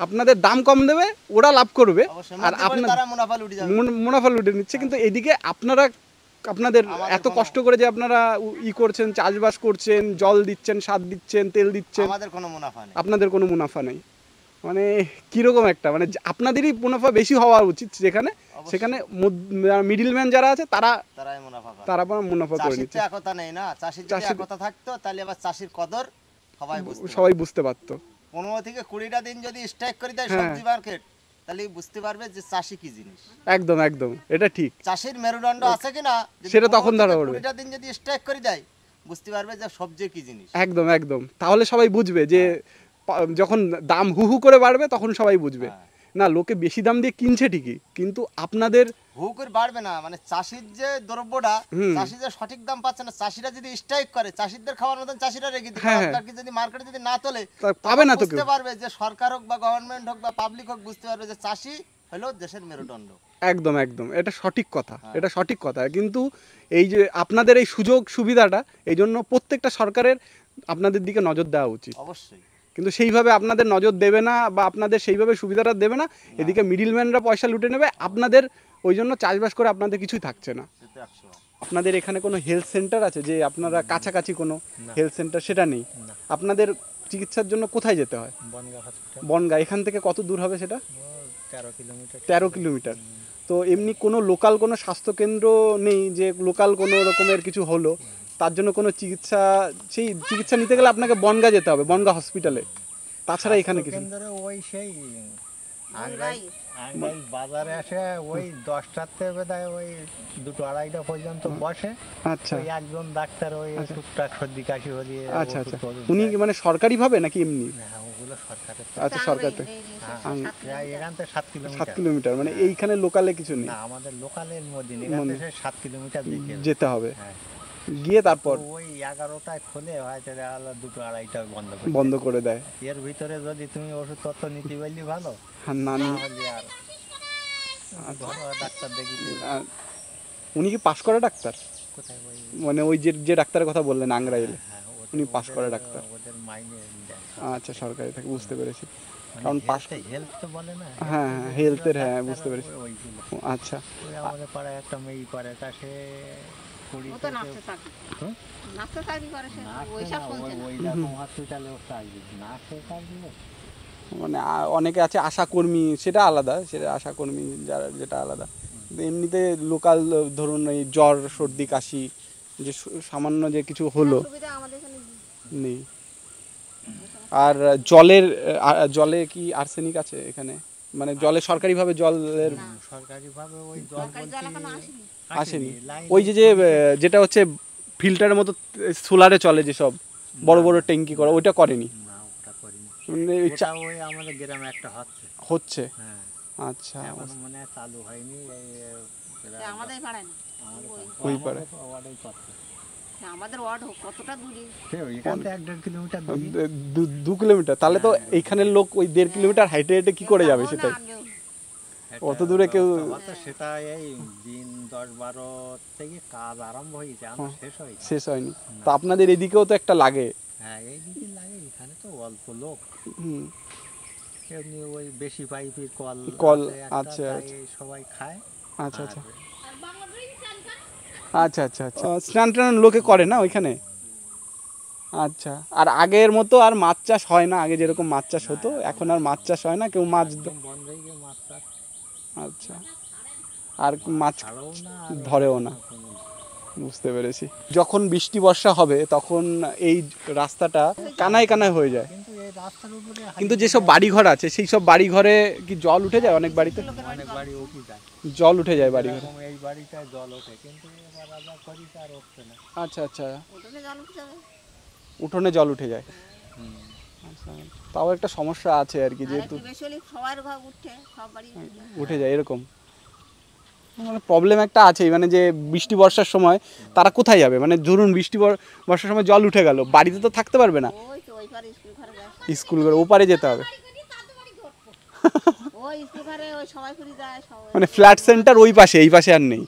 আপনাদের দাম কম দেবে, ওরা লাভ করবে, অবশ্যই আর মধ্যে পড়ে আপনার তারা মুনাফা লুটে যাবে। মুনাফা লুটে নিচ্ছে, কিন্তু এদিকে আপনাদের আমাদের এত কষ্ট করে যে আপনারা করছেন, চাষবাস করছেন, জল দিচ্ছেন, সার দিচ্ছেন, তেল দিচ্ছেন, আমাদের কোনো মুনাফা নেই। আপনাদের কোনো মুনাফা নেই। মানে কিরকম একটা, মানে আপনাদেরই মুনাফা বেশি হওয়া উচিত, সেখানে মিডিলম্যান যারা আছে তারাই মুনাফা পায়। তারা মুনাফা করে চাষির নিচ্ছে। তো একতা নেই না, চাষির যদি একতা থাকতো তাহলে আবার চাষির কদর সবাই বুঝতে পারতো। 15 থেকে 20টা দিন যদি স্ট্রাইক করে দেয় হ্যাঁ। সবজি মার্কেট, তাহলে বুঝতে পারবে যে চাষি কি জিনিস। একদম একদম, এটা ঠিক। চাষির মেরুদণ্ড আছে কিনা সেটা তখন ধরা পড়বে। 20টা দিন যদি স্ট্রাইক করে দেয় বুঝতে পারবে যে সবজি কি জিনিস। একদম একদম, তাহলে সবাই বুঝবে যে যখন দাম হু হু করে বাড়বে তখন সবাই বুঝবে। হ্যাঁ। না, লোকে বেশি দাম দিয়ে কিনছে ঠিকই, কিন্তু আপনাদের হু করে বাড়বে না, মানে চাষির যে দ্রব্যটা, চাষি যে সঠিক দাম পাচ্ছে না, চাষিরা যদি স্ট্রাইক করে, চাষিদের খাওয়ার মতন চাষিরা রেখে দিবে, হ্যাঁ। আপনার কি যদি মার্কেটে যদি না তোলে তা পাবে না তো বুঝতে কেউ। পারবে যে সরকার হোক বা গভর্নমেন্ট হোক বা পাবলিক হোক, বুঝতে পারবে যে চাষি হলো দেশের মেরুদণ্ড। একদম একদম, এটা সঠিক কথা, এটা সঠিক কথা। কিন্তু এই যে আপনাদের এই সুযোগ সুবিধাটা, এই জন্য প্রত্যেকটা সরকারের আপনাদের দিকে নজর দেওয়া উচিত, অবশ্যই। কিন্তু সেইভাবে আপনাদের নজর দেবে না বা আপনাদের সেইভাবে সুবিধাটা দেবে না, এদিকে মিডিলম্যানরা পয়সা লুটে নেবে, আপনাদের ওই জন্য চাষবাস করে আপনাদের কিছুই থাকছে না। সেটা 100 বার। আপনাদের এখানে কোনো হেলথ সেন্টার আছে যে আপনারা কাছাকাছি কোনো হেলথ সেন্টার সেটা নেই? আপনাদের চিকিৎসার জন্য কোথায় যেতে হয়? বনগা। এখান থেকে কত দূর হবে সেটা? 13 কিলোমিটার। তো এমনি কোনো লোকাল কোনো স্বাস্থ্যকেন্দ্র নেই যে লোকাল কোনো রকমের কিছু হলো তার জন্য কোনো চিকিৎসা, সেই চিকিৎসা নিতে গেলে আপনাকে বনগা যেতে হবে, বনগা হসপিটালে, তাছাড়া এখানে কিছু নেই। ওই সেই আঙ্গাই বাজারে আসে ওই 10টার থেকে বোধহয় ওই 2-2:30 পর্যন্ত বসে। আচ্ছা ওই একজন ডাক্তার ওই টুকটাক সর্দি কাশি হলে আচ্ছা আচ্ছা, উনি কি মানে সরকারি ভাবে নাকি এমনি? হ্যাঁ ওগুলো সরকারের। আচ্ছা সরকার থেকে। এখান থেকে 7 কিলোমিটার। 7 কিলোমিটার, মানে এইখানে লোকালে কিছু নেই? না আমাদের লোকালের মধ্যে এখান থেকে 7 কিলোমিটার যেতে হবে। হ্যাঁ গিয়ে তারপর ওই 11টায় খুলে হয়তো 2-2:30 বন্ধ করে দেয়। এর ভিতরে যদি তুমি ওষুধপত্র নিতে পারলি ভালো, না হলে আর ডাক্তার দেখি। উনি কি পাশ করা ডাক্তার? কোথায় ওই মানে ওই যে ডাক্তারের কথা বললেন আংরাইলে, উনি পাশ করা ডাক্তার? ওদের মাইনে আচ্ছা সরকারি থেকে, বুঝতে পেরেছি। কারণ পাশ, হেলথ তো বলে না। হ্যাঁ হ্যাঁ হেলথের, হ্যাঁ বুঝতে পেরেছি। আচ্ছা আমাদের পাড়ায় একটা মেয়ে করে তা সে ও তো নাচতে চাকরি করে, সে ওইসব শুনছে না। ওই রকম হসপিটালে ওটা না শেখার দিয়ে মানে অনেকে আছে আশাকর্মী, সেটা আলাদা, সেটা আশাকর্মী যারা, যেটা আলাদা। কিন্তু এমনিতে লোকাল ধরুন এই জ্বর সর্দি কাশি যে সামান্য যে কিছু হলো সুবিধা আমাদের এখানে নেই। আর জলে কি আর্সেনিক আছে এখানে? মানে জলে সরকারিভাবে জলের সরকারিভাবে ওই সরকারি জল এখনো আসেনি। আসেনি? ওই যেটা হচ্ছে ফিল্টারের মতো সোলারে চলে যেসব বড় বড় ট্যাঙ্কি করা, ওইটা করেনি? না ওটা করিনি। মানে ওই আমাদের গ্রামে একটা হচ্ছে। হ্যাঁ আচ্ছা এখন মানে চালু হয়নি। আমাদের পাড়ায় না, ওই পারে আমাদের ওয়ার্ড কতটা দূরে, এখান থেকে 1-1.5 কিলোমিটার 2 কিলোমিটার। তাহলে তো এইখানের লোক ওই 1.5 কিলোমিটার হাইটে হেঁটে কি করে যাবে? সেটাই অত দূরে কেউ সেটা এই দিন 10-12 থেকে কাজ আরম্ভ হয়েছে, আমার শেষ হয়নি। তো আপনাদের এদিকেও তো একটা লাগে। হ্যাঁ এইদিকে লাগে, এখানে তো অল্প লোক, হুম এমনি ওই বেশি পাইপের কল আছে, আচ্ছা সবাই খায়। আচ্ছা আচ্ছা আচ্ছা আচ্ছা আচ্ছা, স্নান টান লোকে করে না ওইখানে? আচ্ছা, আর আগের মতো আর মাছ চাষ হয় না? আগে যেরকম মাছ চাষ হতো এখন আর মাছ চাষ হয় না, কেউ মাছ বন্ধ হয়ে গিয়ে মাছ চাষ। আচ্ছা, আর মাছ ধরেও না, বুঝতে পেরেছি। যখন বৃষ্টি বর্ষা হবে তখন এই রাস্তাটা কানায় কানায় হয়ে যায়, কিন্তু এই রাস্তার উপরে কিন্তু যেসব বাড়িঘর আছে সেই সব বাড়িঘরে কি জল উঠে যায়? অনেক বাড়িতে অনেক বাড়ি উঠে যায়, জল উঠে যায় বাড়িঘরে। এই বাড়িটায় জল ওঠে, কিন্তু এবার রাজা করিস আর উঠছে না। আচ্ছা আচ্ছা, উঠোনে জল উঠে যাবে, উঠোনে জল উঠে যায়। আচ্ছা, তাও একটা সমস্যা আছে আর কি, যেহেতু বেশি হলে সবার ঘর উঠে, সব বাড়ি উঠে যায় এরকম, মানে প্রবলেম একটা আছে। মানে যে বৃষ্টি বর্ষার সময় তারা কোথায় যাবে? মানে ধরুন বৃষ্টি বর্ষার সময় জল উঠে গেল, বাড়িতে তো থাকতে পারবে না, ওই তো ওই পারে স্কুল ঘরে যায়, স্কুল করে ওপারে যেতে হবে। ওই স্কুল ঘরে ওই সবাই ঘুরে যায় সবাই। মানে ফ্ল্যাট সেন্টার ওই পাশে, এই পাশে আর নেই।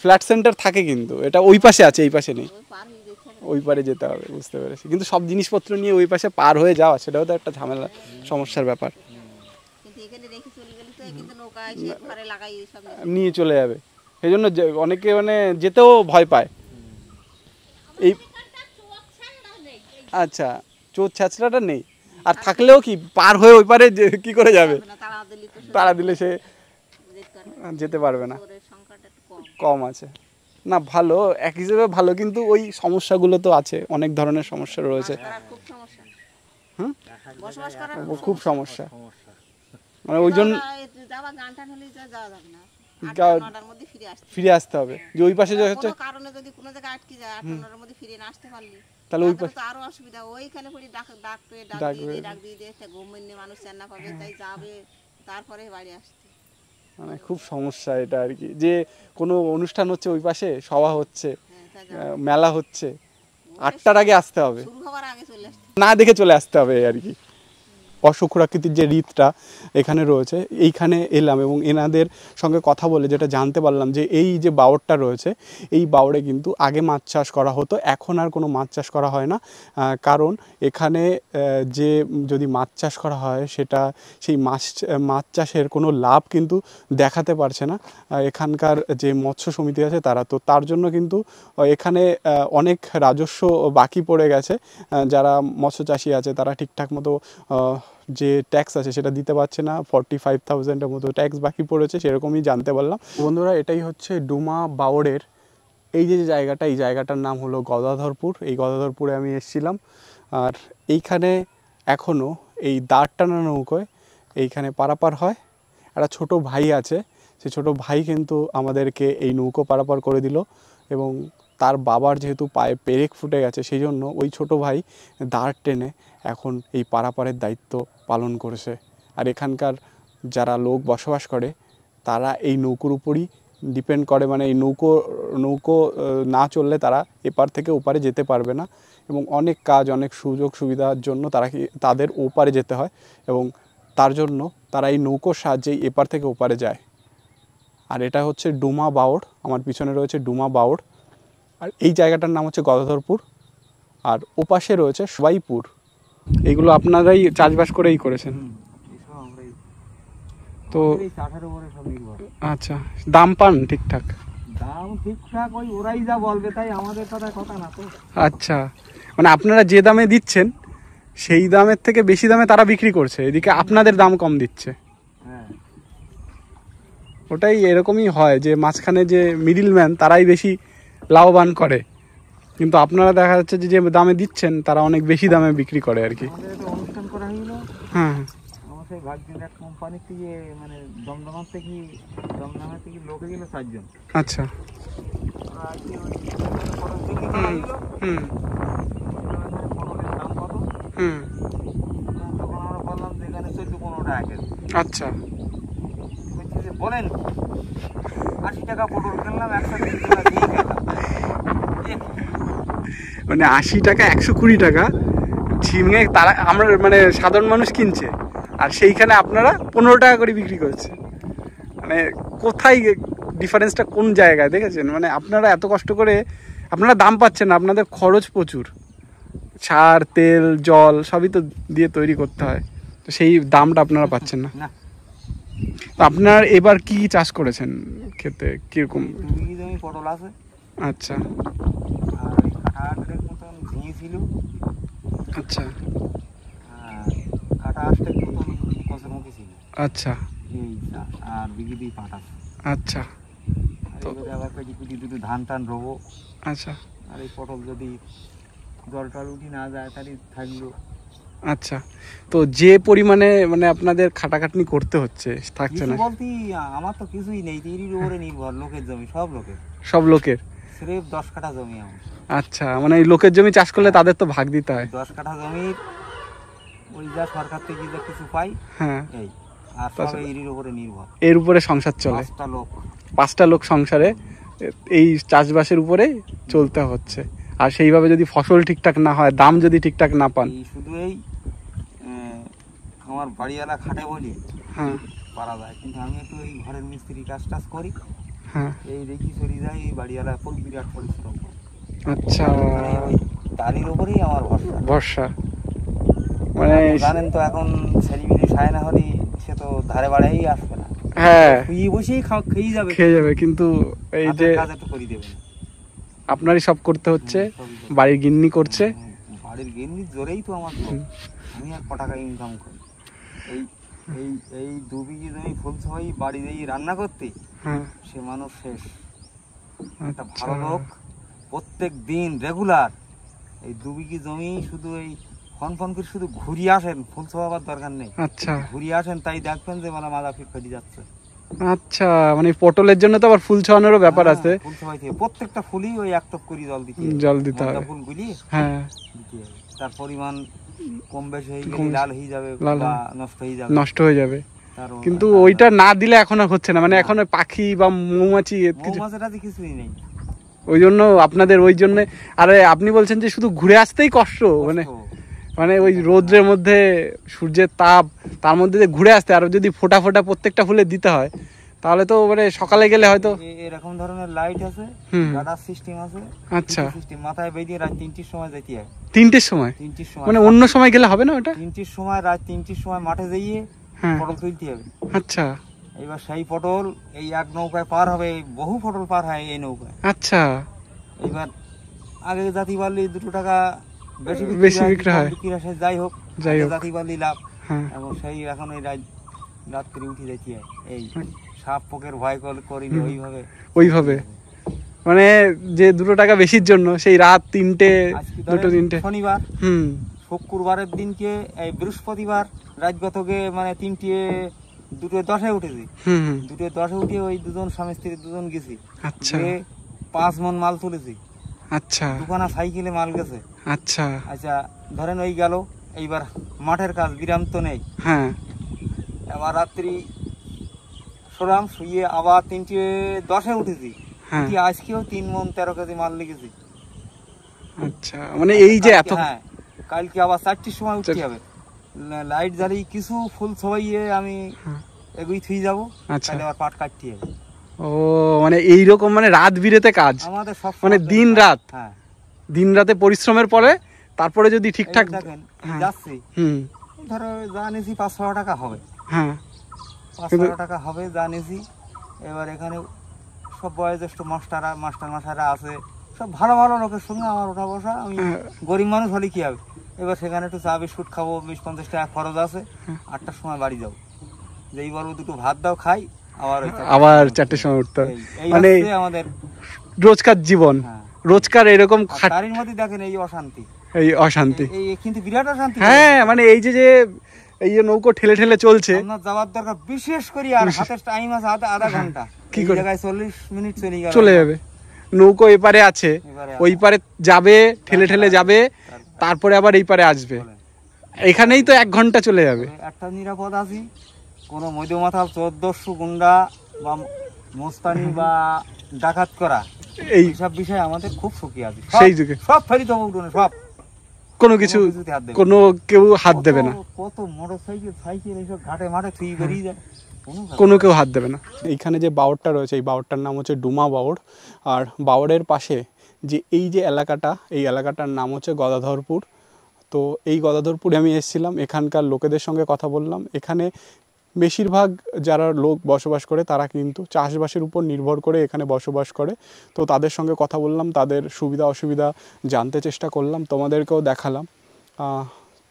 ফ্ল্যাট সেন্টার থাকে কিন্তু এটা ওই পাশে আছে, এই পাশে নেই, ওই পার হয়ে যেতে হবে। ওই পারে যেতে হবে, বুঝতে পেরেছি। কিন্তু সব জিনিসপত্র নিয়ে ওই পাশে পার হয়ে যাওয়া সেটাও তো একটা ঝামেলা, সমস্যার ব্যাপার। কিন্তু এখানে রেখে চলে গেলে তো কিন্তু নৌকা এসে ঘরে লাগাই সব নিয়ে চলে যাবে, সেই জন্য অনেকে মানে যেতেও ভয় পায়। এই আচ্ছা, চোর ছ্যাঁচড়াটা নেই, আর থাকলেও কি পার হয়ে ওই পারে কি করে যাবে? তারা দিলে তো তারা দিলে সে যেতে যেতে পারবে না, চোরের সংখ্যাটা একটু কম। কম আছে। না ভালো, এক হিসেবে ভালো, কিন্তু ওই সমস্যাগুলো তো আছে, অনেক ধরনের সমস্যা রয়েছে। করার খুব সমস্যা, হুম, বসবাস করার খুব সমস্যা, মানে ওই জন্য যাওয়া গান টান হলে যাওয়া যাবে না, গা- 8-9টার মধ্যে ফিরে আসতে হবে। যে ওই পাশে যে হচ্ছে কোনো কারণে যদি কোনো জায়গায় আটকে যায় 8-9টার মধ্যে ফিরে না আসতে পারলি তাহলে ওই তাহলে তো আরো অসুবিধা। ওইখানে পড়ি ডাক দিয়ে দিয়ে ঘুম মেনে মানুষ চান্না পাবে, তাই যাবে তারপরে বাড়ি আসতে। মানে খুব সমস্যা এটা আর কি, যে কোনো অনুষ্ঠান হচ্ছে ওই পাশে, সভা হচ্ছে, মেলা হচ্ছে, 8টার আগে আসতে হবে, শুরু হওয়ার আগে চলে আসতে। না দেখে চলে আসতে হবে আর কি। অশ্বক্ষুরাকৃতির যে হ্রদটা এখানে রয়েছে, এইখানে এলাম এবং এনাদের সঙ্গে কথা বলে যেটা জানতে পারলাম যে এই যে বাওড়টা রয়েছে এই বাওড়ে কিন্তু আগে মাছ চাষ করা হতো, এখন আর কোনো মাছ চাষ করা হয় না। কারণ এখানে যে যদি মাছ চাষ করা হয় সেটা সেই মাছ চাষের কোনো লাভ কিন্তু দেখাতে পারছে না এখানকার যে মৎস্য সমিতি আছে তারা। তো তার জন্য কিন্তু এখানে অনেক রাজস্ব বাকি পড়ে গেছে, যারা মৎস্য চাষি আছে তারা ঠিকঠাক মতো যে ট্যাক্স আছে সেটা দিতে পারছে না, 45,000-এর মতো ট্যাক্স বাকি পড়েছে সেরকমই জানতে পারলাম। বন্ধুরা, এটাই হচ্ছে ডুমা বাওড়ের এই যে জায়গাটা, এই জায়গাটার নাম হলো গদাধরপুর। এই গদাধরপুরে আমি এসেছিলাম, আর এইখানে এখনও এই দাঁড় টানা নৌকোয় এইখানে পারাপার হয়। একটা ছোট ভাই আছে, সে ছোট ভাই কিন্তু আমাদেরকে এই নৌকো পারাপার করে দিল এবং তার বাবার যেহেতু পায়ে পেরেক ফুটে গেছে সেই জন্য ওই ছোট ভাই দাঁড় টেনে এখন এই পারাপারের দায়িত্ব পালন করেছে। আর এখানকার যারা লোক বসবাস করে তারা এই নৌকোর উপরই ডিপেন্ড করে, মানে এই নৌকো না চললে তারা এপার থেকে ওপারে যেতে পারবে না এবং অনেক কাজ, অনেক সুযোগ সুবিধার জন্য তাদের ওপারে যেতে হয় এবং তার জন্য তারা এই নৌকোর সাহায্যেই এপার থেকে ওপারে যায়। আর এটা হচ্ছে ডুমা বাওড়, আমার পিছনে রয়েছে ডুমা বাওড়, আর এই জায়গাটার নাম হচ্ছে গদাধরপুর, আর ওপাশে রয়েছে সবাইপুর। এইগুলো আপনারাই চাষবাস করেই করেছেন তো? আচ্ছা, দাম পান ঠিকঠাক? দাম ঠিকঠাক ওই ওরাই যা বলবে তাই, আমাদের কথা না তো। আচ্ছা, মানে আপনারা যে দামে দিচ্ছেন সেই দামের থেকে বেশি দামে তারা বিক্রি করছে, এদিকে আপনাদের দাম কম দিচ্ছে। হ্যাঁ, ওটাই এরকমই হয় যে মাঝখানে যে মিডিলম্যান তারাই বেশি লাভবান করে, কিন্তু আপনারা দেখা যাচ্ছে যে দামে দিচ্ছেন তারা অনেক বেশি দামে বিক্রি করে আর কি। আমাদের একটা অনুষ্ঠান করা হইল, হ্যাঁ, আমার সেই ভাগ্যের এক কোম্পানি থেকে, মানে দমদমার থেকে লোক গেল 4 জন। আচ্ছা, হুম দাম কত? হুম, তখন আমরা বললাম যে এখানে 14-15 টাকা কেজি। আচ্ছা, বলছি যে বলেন 80 টাকা পটল কিনলাম, 120 টাকা দিয়ে গেলাম। মানে 80 টাকা 120 টাকা ঝিমে তারা আমরা মানে সাধারণ মানুষ কিনছে, আর সেইখানে আপনারা 15 টাকা করে বিক্রি করছে। মানে কোথায় ডিফারেন্সটা, কোন জায়গায় দেখেছেন? মানে আপনারা এত কষ্ট করে আপনারা দাম পাচ্ছেন না, আপনাদের খরচ প্রচুর, সার, তেল, জল সবই তো দিয়ে তৈরি করতে হয়, তো সেই দামটা আপনারা পাচ্ছেন না। তো আপনার এবার কি চাষ করেছেন খেতে, কিরকম? 2 বিঘি জমি পটল আছে। আচ্ছা, আর ওই কাঁটা মতন ঝিঙে ছিল। আচ্ছা, আর কাঁটা আসতে মতন কচুরমুখী ছিল। আচ্ছা, এই আর বিঘি 2 পাট আছে। আচ্ছা, তো আবার পেটি দুটো ধান টান রোবো। আচ্ছা, আর এই পটল যদি জল টল উঠি না যায় তাহলে থাকলো। আচ্ছা। তো যে পরিমাণে মানে আপনাদের খাটাখাটনি করতে হচ্ছে থাকছে না বলতে, আমার তো কিছুই নেই, এরই উপরে নির্ভর, লোকের জমি, সব লোকের সিরেফ 10 কাঠা জমি আমার। আচ্ছা, মানে এই লোকের জমি চাষ করলে তাদের তো ভাগ দিতে হয়। 10 কাঠা জমির ওই যা সরকার থেকে যা কিছু পাই, হ্যাঁ, এই আর সব এরই উপরে নির্ভর, এর উপরে সংসার চলে। 5টা লোক সংসারে এই চাষবাসের উপরে চলতে হচ্ছে। আর সেইভাবে যদি ফসল ঠিকঠাক না হয়, দাম যদি ঠিকঠাক না পান, শুধু এই আমার বাড়িওয়ালা খাটে বলি হ্যাঁ পারা যায়, কিন্তু আমি একটু এই ঘরের মিস্ত্রি কাজ করি, হ্যাঁ, এই দেখি চলে যায়, এই বাড়িওয়ালা ফুল বিরাট পরিশ্রম করে। আচ্ছা, তারই উপরেই আমার ভরসা। মানে জানেন তো এখন ছেলেমিলি সায় না হলে সে তো ধারে বাড়াই আসবে না, হ্যাঁ, বসেই খেয়ে যাবে, কিন্তু এই যে কাজ একটু করে দেবে, আপনারই সব করতে হচ্ছে, বাড়ির গিন্নি করছে, বাড়ির গিন্নির জোরেই তো আমার, আমি আর ক টাকা ইনকাম করি। এই 2 বিঘি জমি ফুল সবাই বাড়ির এই রান্না করতে, সে মানুষ শেষ। একটা ভালো লোক প্রত্যেক দিন রেগুলার এই 2 বিঘি জমি শুধু এই ফোন করে শুধু ঘুরিয়ে আসেন, ফুল ছোঁয়াবার দরকার নেই, আচ্ছা, ঘুরিয়ে আসেন, তাই দেখবেন যে মানে মাথা ফেটে যাচ্ছে। আচ্ছা, মানে পটলের জন্য তো আবার ফুল ছোঁয়ানোরও ব্যাপার আছে। ফুল ছোঁয়াই থেকে প্রত্যেকটা ফুলই ওই 1 টপ করে জল দিতে হবে, ফুলগুলি, হ্যাঁ, তার পরিমাণ কম বেশি হয়ে গেলে লাল হয়ে যাবে বা নষ্ট হয়ে যাবে। কিন্তু ওইটা না দিলে এখন আর হচ্ছে না, মানে এখন পাখি বা মৌমাছি কিছুই নেই, ওই জন্য আপনাদের ওই জন্য। আরে আপনি বলছেন যে শুধু ঘুরে আসতেই কষ্ট, মানে মানে ওই রোদ্রের মধ্যে সূর্যের তাপ, তার মধ্যে যে ঘুরে আসতে আর যদি ফোঁটা ফোঁটা প্রত্যেকটা ফুলে দিতে হয়, তাহলে তো মানে সকালে গেলে হয়তো এরকম ধরনের লাইট আছে, রাডার সিস্টেম আছে। আচ্ছা, সিস্টেম মাথায় বেঁধে রাত 3টির সময় যেতে হয়। 3টের সময়? 3টির সময় মানে অন্য সময় গেলে হবে না ওটা? 3টির সময়, রাত 3টির সময় মাঠে যাইয়ে পটল তুলতে হবে। আচ্ছা, এবার সেই পটল এই এক নৌকায় পার হবে, বহু পটল পার হয় এই নৌকায়। আচ্ছা, এবার আগে জাতি বালি 2 টাকা বেশি বিক্রি হয়, যাই হোক জাতি বালি লাভ। এবং সেই এখন ওই রাত্রি উঠে যেতে হয়, এই সাপ পোকের ভয় করিনি ওইভাবে। মানে যে 2 টাকা বেশির জন্য সেই রাত 3টে 2-3টে শনিবার, শুক্রবারের দিনকে এই বৃহস্পতিবার রাত গতকে মানে 2:10 উঠেছি। 2:10 উঠে ওই দুজন স্বামী স্ত্রী দুজন গেছি। আচ্ছা, 5 মণ মাল তুলেছি। আচ্ছা, দুখানা সাইকেলে মাল গেছে। আচ্ছা, আচ্ছা ধরেন ওই গেল, এইবার মাঠের কাজ বিরাম তো নেই। এবার রাত্রি শোলাম, শুয়ে আবার 3:10 উঠেছি। আজকেও 3 মণ 13 কেজি মাল লেগেছি। আচ্ছা, মানে এই যে এত, কালকে আবার 4টির সময় উঠতে হবে, লাইট জ্বালিয়ে কিছু ফুল ছড়াইয়ে আমি এগুই থুই যাবো। তাহলে আবার পাট কাটতে হবে। ও মানে এইরকম, মানে রাত বিরেতে কাজ আমাদের সব, মানে দিন রাত, দিন রাতে পরিশ্রমের পরে তারপরে যদি ঠিকঠাক দেখেন যাচ্ছি, ধরো যা নিয়েছি 500 টাকা হবে, 500 টাকা হবে যা নিয়েছি। এবার এখানে সব বয়োজ্যেষ্ঠ মাস্টাররা আছে, সব ভালো ভালো লোকের সঙ্গে আমার ওঠা বসা। আমি গরিব মানুষ হলে কি হবে, এবার সেখানে একটু চা বিস্কুট খাবো, 20-50 টাকা খরচ আছে। 8টার সময় বাড়ি যাবো, যেই বলবো 2 ভাত দাও খাই, আবার 4টের সময় উঠতে হবে। মানে আমাদের রোজকার জীবন, রোজকার এরকম তারই মধ্যে দেখেন এই অশান্তি, এই কিন্তু বিরাট অশান্তি। মানে এই যে এই নৌকো ঠেলে ঠেলে চলছে, আপনার যাওয়ার দরকার বিশেষ করে, আর হাতের টাইম আছে আধা ঘন্টা, কি জায়গায় 40 মিনিট চলে যাবে। নৌকো এপারে আছে, ওই পারে যাবে, ঠেলে ঠেলে যাবে, তারপরে আবার এই পারে আসবে, এখানেই তো 1 ঘন্টা চলে যাবে। একটা নিরাপদ আছি, কোনো মধ্যমাথাল 1400 গুন্ডা বা মোস্তানি বা ডাকাত করা এই সব বিষয়ে আমাদের খুব সুখী আছে। সেই যুগে সব ফেরি তো উঠোনে, সব কোনো কিছু, কোনো কেউ হাত দেবে না। কত মোটরসাইকেল সাইকেল এইসব ঘাটে মাঠে থুই বেরিয়ে যায়, কোনো কেউ হাত দেবে না। এইখানে যে বাওড়টা রয়েছে, এই বাওড়টার নাম হচ্ছে ডুমা বাওড়। আর বাওড়ের পাশে যে এই যে এলাকাটা, এই এলাকাটার নাম হচ্ছে গদাধরপুর। তো এই গদাধরপুরে আমি এসেছিলাম, এখানকার লোকেদের সঙ্গে কথা বললাম। এখানে বেশিরভাগ যারা লোক বসবাস করে তারা কিন্তু চাষবাসের উপর নির্ভর করে এখানে বসবাস করে। তো তাদের সঙ্গে কথা বললাম, তাদের সুবিধা অসুবিধা জানতে চেষ্টা করলাম, তোমাদেরকেও দেখালাম।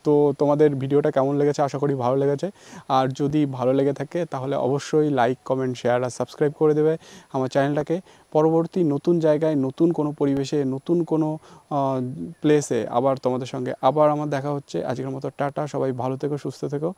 তো তোমাদের ভিডিওটা কেমন লেগেছে, আশা করি ভালো লেগেছে। আর যদি ভালো লেগে থাকে তাহলে অবশ্যই লাইক, কমেন্ট, শেয়ার আর সাবস্ক্রাইব করে দেবে আমার চ্যানেলটাকে। পরবর্তী নতুন জায়গায়, নতুন কোনো পরিবেশে, নতুন কোনো প্লেসে আবার তোমাদের সঙ্গে আবার আমার দেখা হচ্ছে। আজকের মতো টাটা, সবাই ভালো থেকো, সুস্থ থেকো,